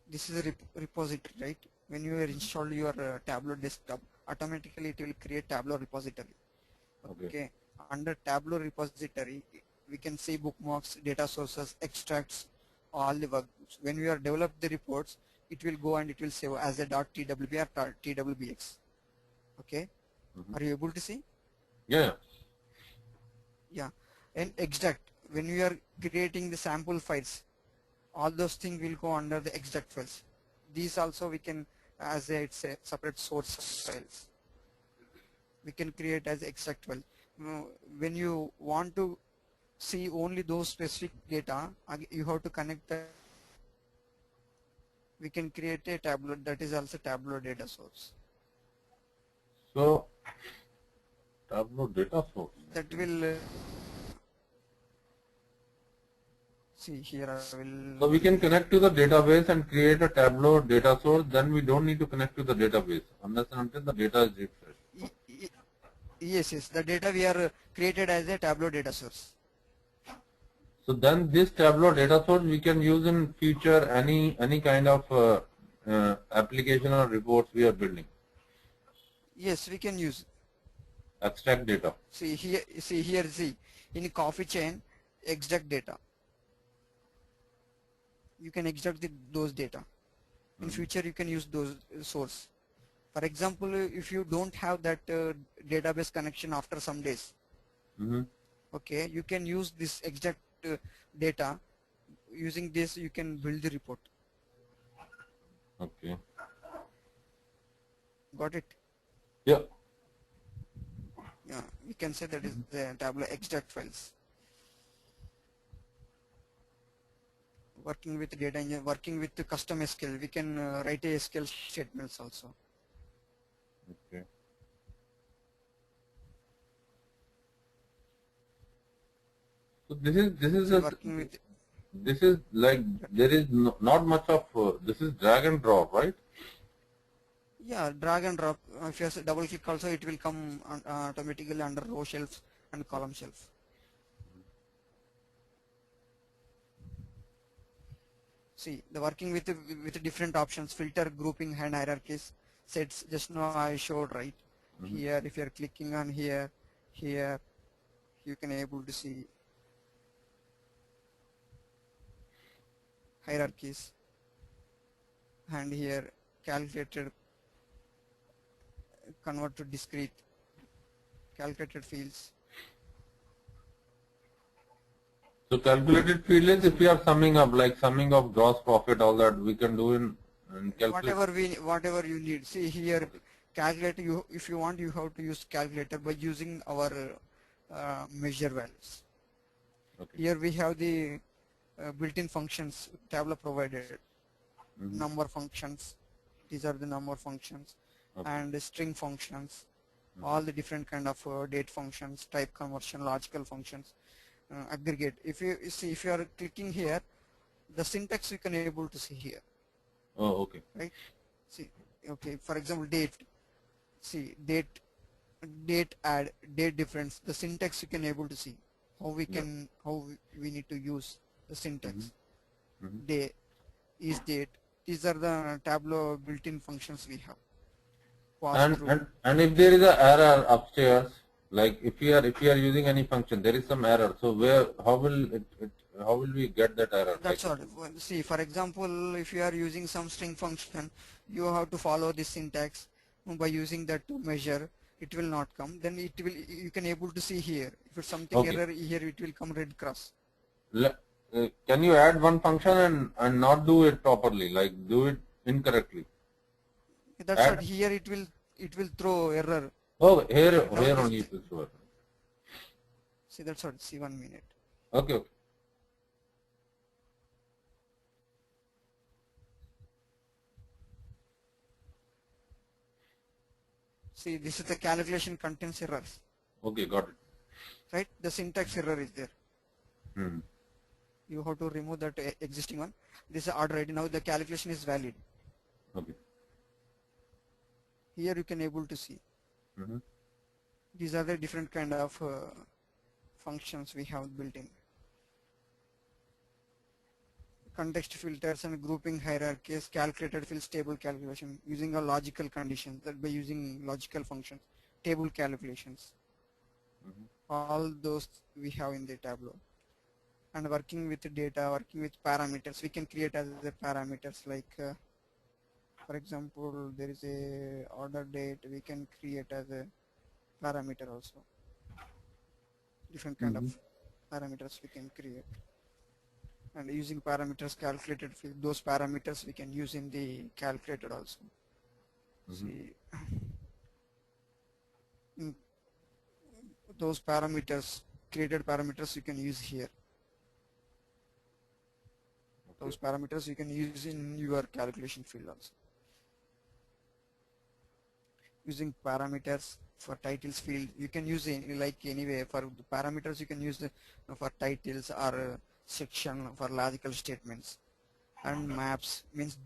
Speaker 1: this is a repository, right? When you are installed your Tableau desktop, automatically it will create Tableau repository.
Speaker 2: Okay.
Speaker 1: Okay. Under Tableau repository, we can see bookmarks, data sources, extracts, all the workbooks. When we are develop the reports, it will go and it will save as a .twb or .twbx. Okay.
Speaker 2: Mm-hmm.
Speaker 1: Are you able to see?
Speaker 2: Yeah.
Speaker 1: Yeah. And extract, when we are creating the sample files, all those things will go under the extract files. These also we can, as a, it's a separate source files. We can create as extract file. When you want to see only those specific data, you have to connect that. We can create a Tableau, that is also Tableau data source.
Speaker 2: So Tableau data source.
Speaker 1: That will see here I
Speaker 2: So
Speaker 1: will
Speaker 2: we can connect to the database and create a Tableau data source. Then we don't need to connect to the database unless and until the data is refreshed.
Speaker 1: yes, the data we are created as a Tableau data source.
Speaker 2: So then this Tableau data source we can use in future any kind of application or reports we are building.
Speaker 1: Yes, we can use.
Speaker 2: Extract data.
Speaker 1: See in coffee chain extract data. You can extract those data. In future you can use those source. For example, if you don't have that database connection after some days, okay, you can use this exact data. Using this you can build the report.
Speaker 2: Okay.
Speaker 1: Got it?
Speaker 2: Yeah.
Speaker 1: Yeah, we can say that is the Tableau extract files. Working with data engine, working with the custom SQL, we can write a SQL statements also.
Speaker 2: Okay. So this is like there is not much of this is drag and drop, right?
Speaker 1: Yeah, drag and drop. If you double click also, it will come automatically under row shelf and column shelf. See, the working with different options, filter, grouping, and hierarchies, sets. Just now I showed right here. If you are clicking on here, you can able to see hierarchies, and here calculated, convert to discrete, calculated fields.
Speaker 2: So calculated field is if we are summing up, like summing of gross profit, all that we can do in calculate.
Speaker 1: Whatever you need. See here, calculate. If you want, you have to use calculator by using our measure values.
Speaker 2: Okay.
Speaker 1: Here we have the built-in functions Tableau provided. Number functions. These are the number functions, and string functions. All the different kind of date functions, type conversion, logical functions. Aggregate. If you see, if you are clicking here, the syntax you can able to see here.
Speaker 2: Oh, okay.
Speaker 1: Right. See, okay. For example, date. See, add, date difference. The syntax you can able to see. How we can, how we need to use the syntax. Day is date. These are the Tableau built-in functions we have.
Speaker 2: And if there is a error upstairs, like if you are using any function, there is some error. So how will we get that error?
Speaker 1: That's all. See, for example, if you are using some string function, you have to follow this syntax by using that to measure. It will not come. Then you can able to see here. If it's something error here, it will come red cross.
Speaker 2: Can you add one function and not do it properly, like do it incorrectly?
Speaker 1: That's what here it will throw error.
Speaker 2: Oh, here only it will throw error.
Speaker 1: See, that's what. See, 1 minute.
Speaker 2: Okay.
Speaker 1: See, this is the calculation contains errors.
Speaker 2: Okay, got it.
Speaker 1: Right? The syntax error is there.
Speaker 2: Hmm.
Speaker 1: You have to remove that existing one. This is order ID. Now the calculation is valid.
Speaker 2: Okay.
Speaker 1: Here you can able to see. These are the different kind of functions we have built in. Context filters and grouping hierarchies, calculated fields, table calculation using a logical condition, that by using logical functions, table calculations. All those we have in the Tableau. And working with data, working with parameters, we can create as the parameters like for example, there is a order date, we can create as a parameter also. Different kind of parameters we can create. And using parameters calculated, those parameters we can use in the calculator also. See, those parameters, created parameters you can use here. Those parameters you can use in your calculation field also. Using parameters for titles field, you can use like anyway for the parameters you can use for titles or section for logical statements, and maps means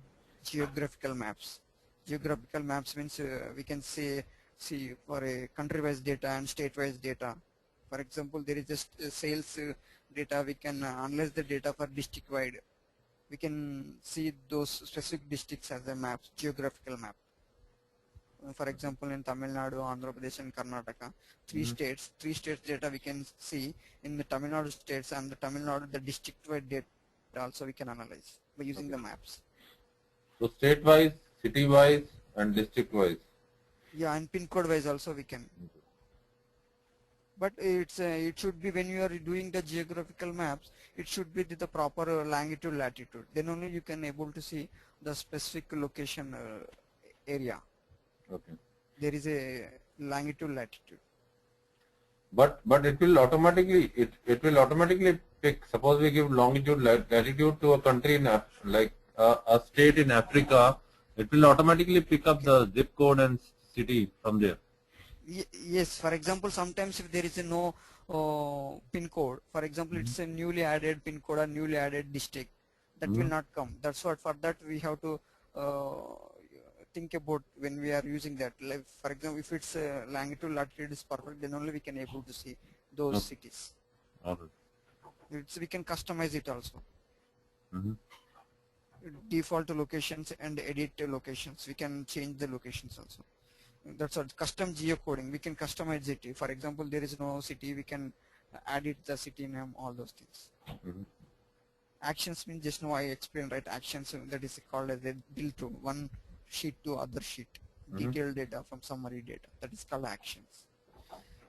Speaker 1: geographical maps. Geographical maps means we can see for a country-wise data and state-wise data. For example, there is just sales data. We can analyze the data for district-wide. We can see those specific districts as a map, geographical map. For example, in Tamil Nadu, Andhra Pradesh, and Karnataka, three states data we can see in the Tamil Nadu states, and the Tamil Nadu, the district-wide data also we can analyze by using the maps.
Speaker 2: So state-wise, city-wise, and district-wise.
Speaker 1: Yeah, and pin code-wise also we can. But it should be when you are doing the geographical maps, it should be the proper longitude, latitude. Then only you can able to see the specific location area.
Speaker 2: Okay.
Speaker 1: There is a longitude, latitude.
Speaker 2: But it will automatically pick. Suppose we give longitude, latitude to a country in like a state in Africa, it will automatically pick up the zip code and city from there.
Speaker 1: Yes, for example, sometimes if there is a no pin code, for example, it's a newly added pin code or newly added district, that will not come. That's what, for that we have to think about when we are using that. Like, for example, if it's longitude, latitude is perfect, then only we can able to see those cities.
Speaker 2: Okay.
Speaker 1: We can customize it also. Default locations and edit locations. We can change the locations also. That's what custom geocoding. We can customize it. For example, there is no city, we can edit the city name, all those things. Actions means just now I explained, right? Actions, that is called as a build to one sheet to other sheet, detailed data from summary data. That is called actions.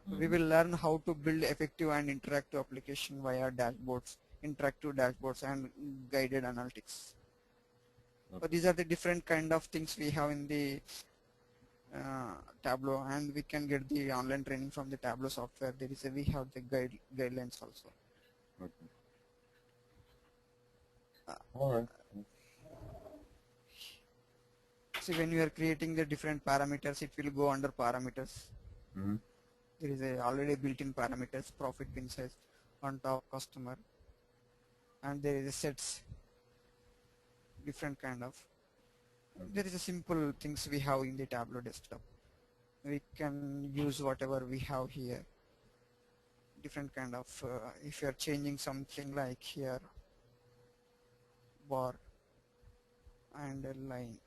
Speaker 1: We will learn how to build effective and interactive application via dashboards, interactive dashboards, and guided analytics. So these are the different kind of things we have in the Tableau, and we can get the online training from the Tableau software. We have the guidelines also.
Speaker 2: Okay. All right.
Speaker 1: See, when you are creating the different parameters, it will go under parameters. There is already built-in parameters, profit bin size, on top customer, and there is a sets, different kind of. There is a simple things we have in the Tableau desktop. We can use whatever we have here. Different kind of, if you are changing something like here, bar and a line,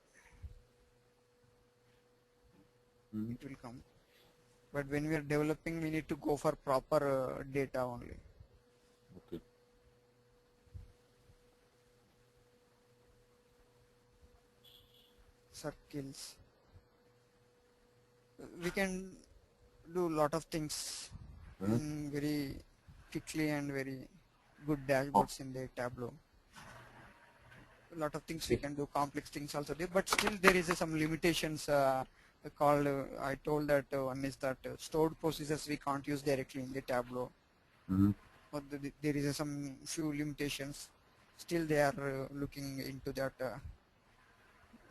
Speaker 1: it will come. But when we are developing, we need to go for proper data only.
Speaker 2: Okay.
Speaker 1: Circles. We can do a lot of things in very quickly and very good dashboards in the Tableau. A lot of things we can do, complex things also there, but still there is some limitations called, I told that one is that stored procedures we can't use directly in the Tableau. But there is some few limitations. Still they are looking into that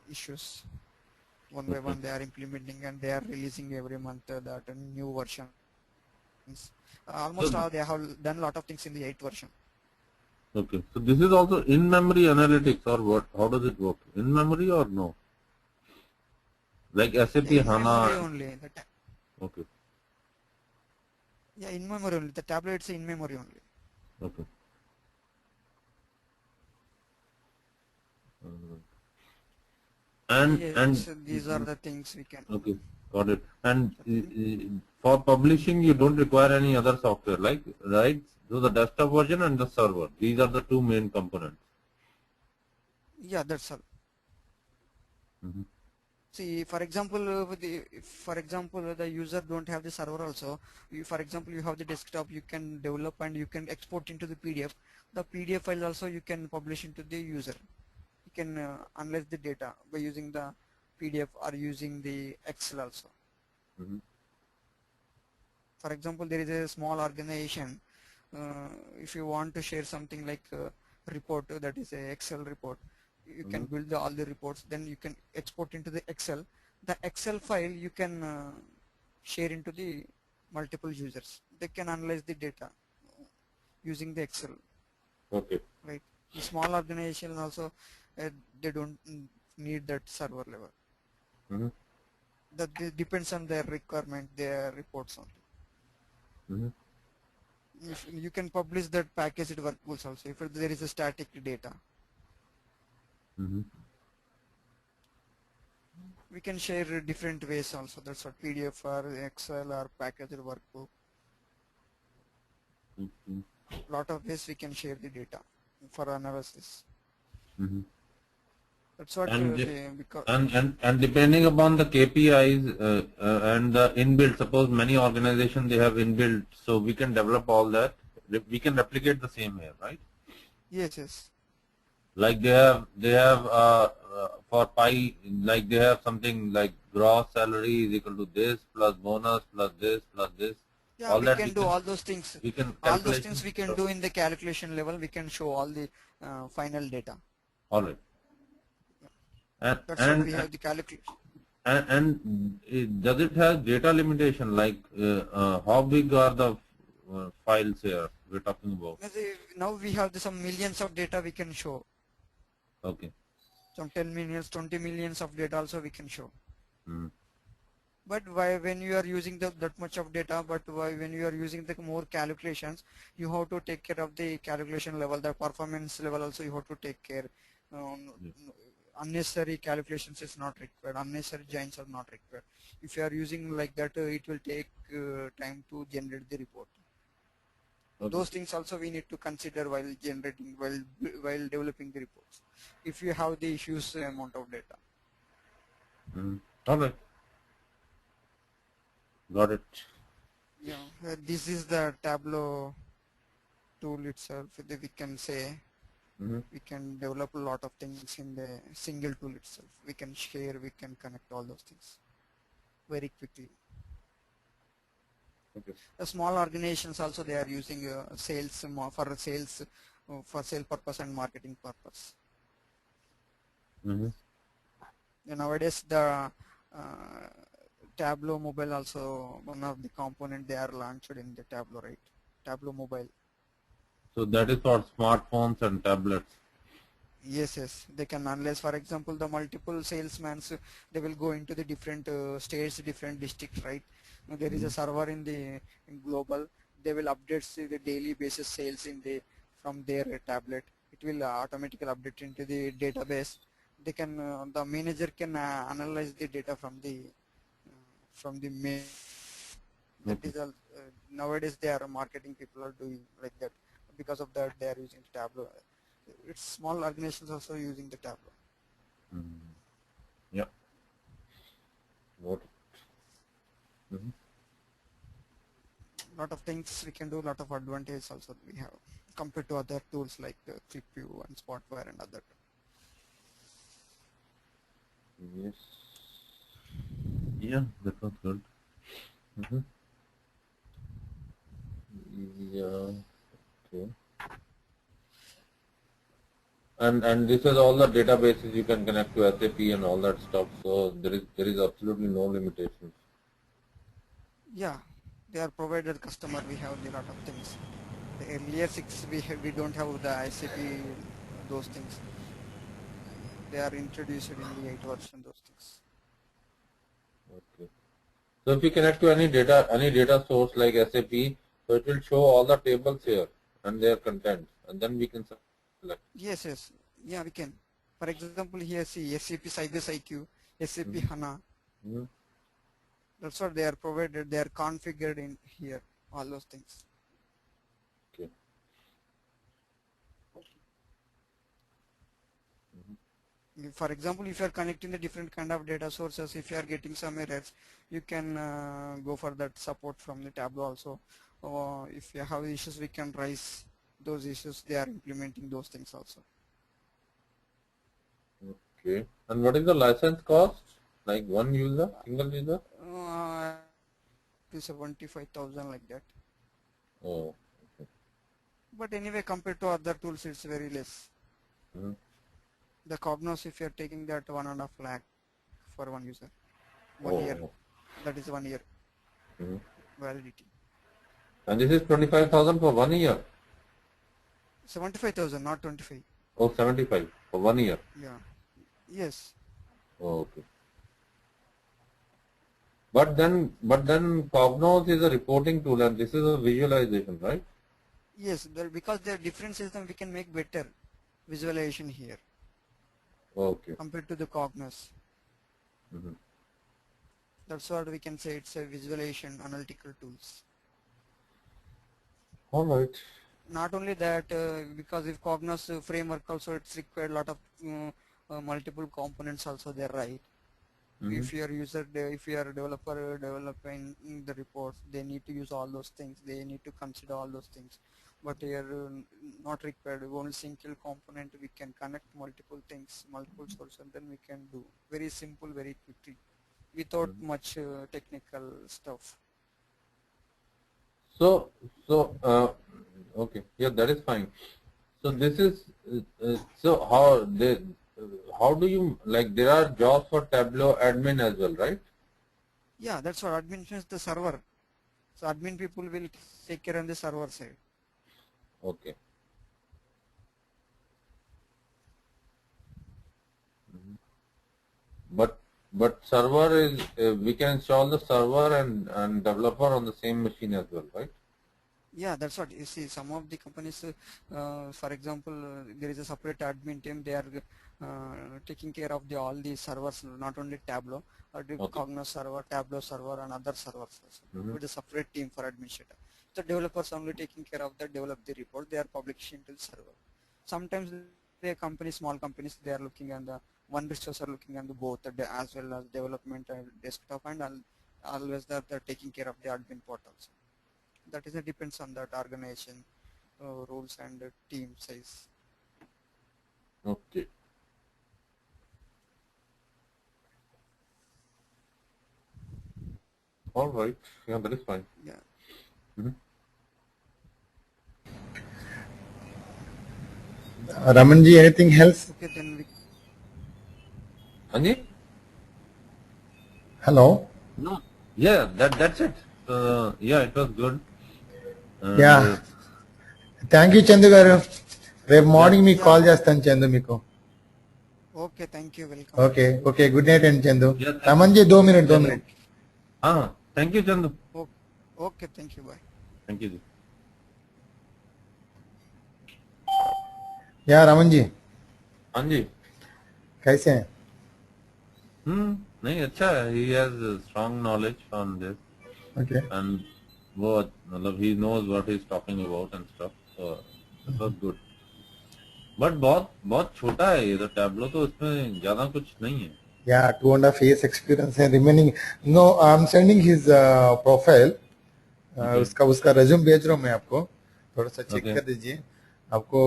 Speaker 1: issues. One by one they are implementing, and they are releasing every month that new versions. Almost all they have done a lot of things in the 8th version.
Speaker 2: Okay. So this is also in-memory analytics, or what? How does it work? In memory or no? Like SAP
Speaker 1: In
Speaker 2: HANA.
Speaker 1: memory only.
Speaker 2: Okay.
Speaker 1: Yeah, in memory only. The Tableau it's in memory only.
Speaker 2: Okay.
Speaker 1: Yes, these are the things we can.
Speaker 2: Okay, got it. And for publishing, you don't require any other software, like, right? So the desktop version and the server. These are the two main components.
Speaker 1: Yeah, that's all. See, for example, the user don't have the server also. For example, you have the desktop, you can develop and you can export into the PDF. The PDF file also you can publish into the user. You can analyze the data by using the PDF or using the Excel also. For example, there is a small organization. If you want to share something like a report, that is a Excel report, you can build all the reports, then you can export into the Excel. The Excel file you can share into the multiple users. They can analyze the data using the Excel.
Speaker 2: Okay.
Speaker 1: right? The small organization also, they don't need that server level.
Speaker 2: Mm-hmm.
Speaker 1: That depends on their requirement, their reports only.
Speaker 2: Mm-hmm.
Speaker 1: If you can publish that packaged workbooks also, if there is a static data,
Speaker 2: Mm-hmm.
Speaker 1: we can share different ways also. That's what PDF or Excel or packaged workbook.
Speaker 2: Mm-hmm.
Speaker 1: Lot of ways we can share the data for analysis.
Speaker 2: Mm-hmm.
Speaker 1: That's what
Speaker 2: And
Speaker 1: they because
Speaker 2: and depending upon the KPIs and the inbuilt, suppose many organizations they have inbuilt, so we can develop all that. We can replicate the same here, right?
Speaker 1: yes.
Speaker 2: Like they have for pi, like they have something like gross salary is equal to this plus bonus plus this.
Speaker 1: Yeah,
Speaker 2: All
Speaker 1: we
Speaker 2: that
Speaker 1: can do all those things.
Speaker 2: we can
Speaker 1: All those
Speaker 2: calculation.
Speaker 1: things we can do in the calculation level. We can show all the final data.
Speaker 2: All right. And
Speaker 1: That's what
Speaker 2: and
Speaker 1: we have the calculation.
Speaker 2: does it have data limitation? Like how big are the files here we're talking about?
Speaker 1: Now we have some millions of data we can show.
Speaker 2: Okay.
Speaker 1: Some 10 millions, 20 millions of data also we can show.
Speaker 2: Mm.
Speaker 1: But why when you are using that much of data, but why when you are using the more calculations, you have to take care of the calculation level, the performance level also you have to take care.
Speaker 2: Yeah.
Speaker 1: Unnecessary calculations is not required, unnecessary joins are not required. If you are using like that, it will take time to generate the report.
Speaker 2: Okay.
Speaker 1: Those things also we need to consider while generating, while developing the reports. If you have the issues amount of data.
Speaker 2: Mm. All right. Got it.
Speaker 1: Yeah, this is the Tableau tool itself. We can say
Speaker 2: Mm-hmm.
Speaker 1: we can develop a lot of things in the single tool itself. We can share, we can connect all those things very quickly.
Speaker 2: Okay.
Speaker 1: The small organizations also they are using sales for sales for sale purpose and marketing purpose.
Speaker 2: Mm-hmm.
Speaker 1: Nowadays the Tableau mobile also one of the component they are launched in the Tableau, right? Tableau mobile.
Speaker 2: So that is for smartphones and tablets.
Speaker 1: Yes, they can analyze. For example, the multiple salesmen, they will go into the different states, different districts, right? There is a server in global. They will update the daily basis sales in the from their tablet. It will automatically update into the database. They can the manager can analyze the data from the main. That
Speaker 2: Okay.
Speaker 1: is all. Nowadays, they are marketing people are doing like that. Because of that, they are using Tableau. It's small organizations also using the Tableau.
Speaker 2: Mm-hmm. Yeah. Got it. Mm-hmm.
Speaker 1: Lot of things we can do, lot of advantages also we have compared to other tools like ClickView and Spotfire and other.
Speaker 2: Yes. Yeah, that was good. Mm-hmm. Yeah. Okay. And this is all the databases you can connect to SAP and all that stuff. So there is absolutely no limitations.
Speaker 1: Yeah, they are provided customer. We have a lot of things. The earlier six we don't have the ICP those things. They are introduced in the 8 version those things.
Speaker 2: Okay. So if you connect to any data source like SAP, so it will show all the tables here and their contents, and then we can select.
Speaker 1: Yes, yeah we can. For example, here see SAP Sybase IQ, SAP
Speaker 2: Mm-hmm.
Speaker 1: HANA.
Speaker 2: Mm-hmm.
Speaker 1: That's what they are provided. They are configured in here. All those things.
Speaker 2: Okay. Mm-hmm.
Speaker 1: For example, if you are connecting the different kind of data sources, if you are getting some errors, you can go for that support from the Tableau also. Or if you have issues, we can raise those issues. They are implementing those things also.
Speaker 2: Okay. And what is the license cost? Like one user, single user?
Speaker 1: Uh, to 75,000 like that.
Speaker 2: Oh.
Speaker 1: But anyway, compared to other tools, it's very less.
Speaker 2: Mm-hmm.
Speaker 1: The Cognos, if you are taking that 1.5 lakh for one user, 1 year,
Speaker 2: Oh.
Speaker 1: that is 1 year
Speaker 2: Mm-hmm.
Speaker 1: validity.
Speaker 2: And this is 25,000 for 1 year.
Speaker 1: 75,000, not 25.
Speaker 2: Oh, 75 for 1 year.
Speaker 1: Yeah. Yes.
Speaker 2: Oh, okay. But then Cognos is a reporting tool and this is a visualization, right?
Speaker 1: Yes. Because there are different systems, we can make better visualization here
Speaker 2: Okay.
Speaker 1: compared to the Cognos.
Speaker 2: Mhm.
Speaker 1: That's what we can say. It's a visualization analytical tools.
Speaker 2: All right.
Speaker 1: Not only that, because if Cognos framework also, it's required a lot of multiple components also there, right?
Speaker 2: Mhm.
Speaker 1: If your user, if you are a developer developing the reports, they need to use all those things. They need to consider all those things. But here, not required. Only single component, we can connect multiple things, multiple sources, and then we can do very simple, very quickly, without much technical stuff.
Speaker 2: So, okay, yeah, that is fine. So this is, so how do you, like, there are jobs for Tableau admin as well, right?
Speaker 1: Yeah, that's what admin means, the server. So admin people will take care on the server side.
Speaker 2: Okay. But, server is, we can install the server and developer on the same machine as well, right?
Speaker 1: Yeah, that's what you see. Some of the companies, for example, there is a separate admin team. They are taking care of all the servers, not only Tableau, or the
Speaker 2: Okay.
Speaker 1: Cognos server, Tableau server, and other servers also,
Speaker 2: Mhm.
Speaker 1: with a separate team for administrator. The developers only taking care of that, develop the report. They are publishing to the server. Sometimes the companies, small companies, they are looking on the one resource are looking on the both as well as development and desktop, and always they're taking care of the admin part also. That is, it depends on that organization rules and team size.
Speaker 2: Okay. All right. Yeah, that is fine.
Speaker 1: Yeah.
Speaker 2: Mhm.
Speaker 3: Ramanji, anything else?
Speaker 1: Okay, then we.
Speaker 2: Anji?
Speaker 3: Hello?
Speaker 2: No. Yeah, that's it. Yeah, it was good. And
Speaker 3: Yeah. Thank you, Chandu garu. రేపు
Speaker 2: yeah.
Speaker 3: Morning మీకు
Speaker 1: Yeah.
Speaker 3: Call చేస్తాను చందు మీకు.
Speaker 1: Okay, thank you. Welcome.
Speaker 3: Okay okay good night అండి Chandu.
Speaker 2: Yeah, thank you.
Speaker 3: Raman ji 2 minute
Speaker 2: Yeah,
Speaker 3: 2 minute.
Speaker 2: thank you, Chandu.
Speaker 1: Okay, okay, thank you. Bye.
Speaker 2: Thank you.
Speaker 3: या Raman ji
Speaker 2: Anji.
Speaker 3: कैसे हैं?
Speaker 2: नहीं अच्छा है. He has strong knowledge on this
Speaker 3: okay
Speaker 2: and वो मतलब he knows what he's talking about and stuff. So that was good. But बहुत बहुत छोटा है ये तो टैबलो, तो उसमें ज्यादा कुछ नहीं है.
Speaker 3: या 2.5 years experience है remaining. No I am sending his profile. उसका उसका रेज्यूम भेज रहा हूँ मैं आपको. थोड़ा सा चेक
Speaker 2: Okay.
Speaker 3: कर दीजिए. आपको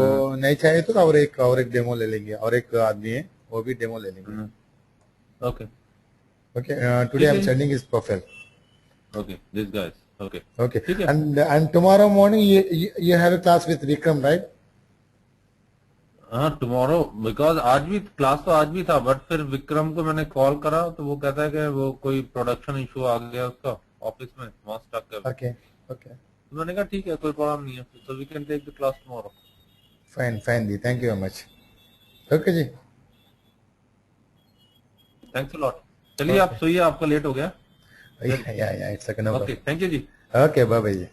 Speaker 3: नहीं चाहिए तो और एक डेमो ले लेंगे. और एक आदमी है वो भी डेमो ले लेंगे.
Speaker 2: Okay.
Speaker 3: Okay today I am sending his profile.
Speaker 2: Okay. These guys. Okay.
Speaker 3: Okay.
Speaker 2: ठीक है.
Speaker 3: And tomorrow morning you have a class with Vikram, right?
Speaker 2: हाँ टुमारो, बिकॉज आज भी क्लास तो आज भी था, बट फिर विक्रम को मैंने कॉल करा तो वो कहता है कि वो कोई प्रोडक्शन इशू आ गया उसका ऑफिस में, वहाँ स्टक है.
Speaker 3: Okay. Okay.
Speaker 2: तो मैंने कहा ठीक है, कोई प्रॉब्लम नहीं है, so we can take the class tomorrow.
Speaker 3: Fine, fine, जी. Thank you very much. Okay, जी.
Speaker 2: Thanks a lot. चलिए आप सोइए, आपका लेट हो गया.
Speaker 3: Yeah, it's okay. No
Speaker 2: okay,
Speaker 3: problem.
Speaker 2: Thank you जी.
Speaker 3: Okay, bye bye जी.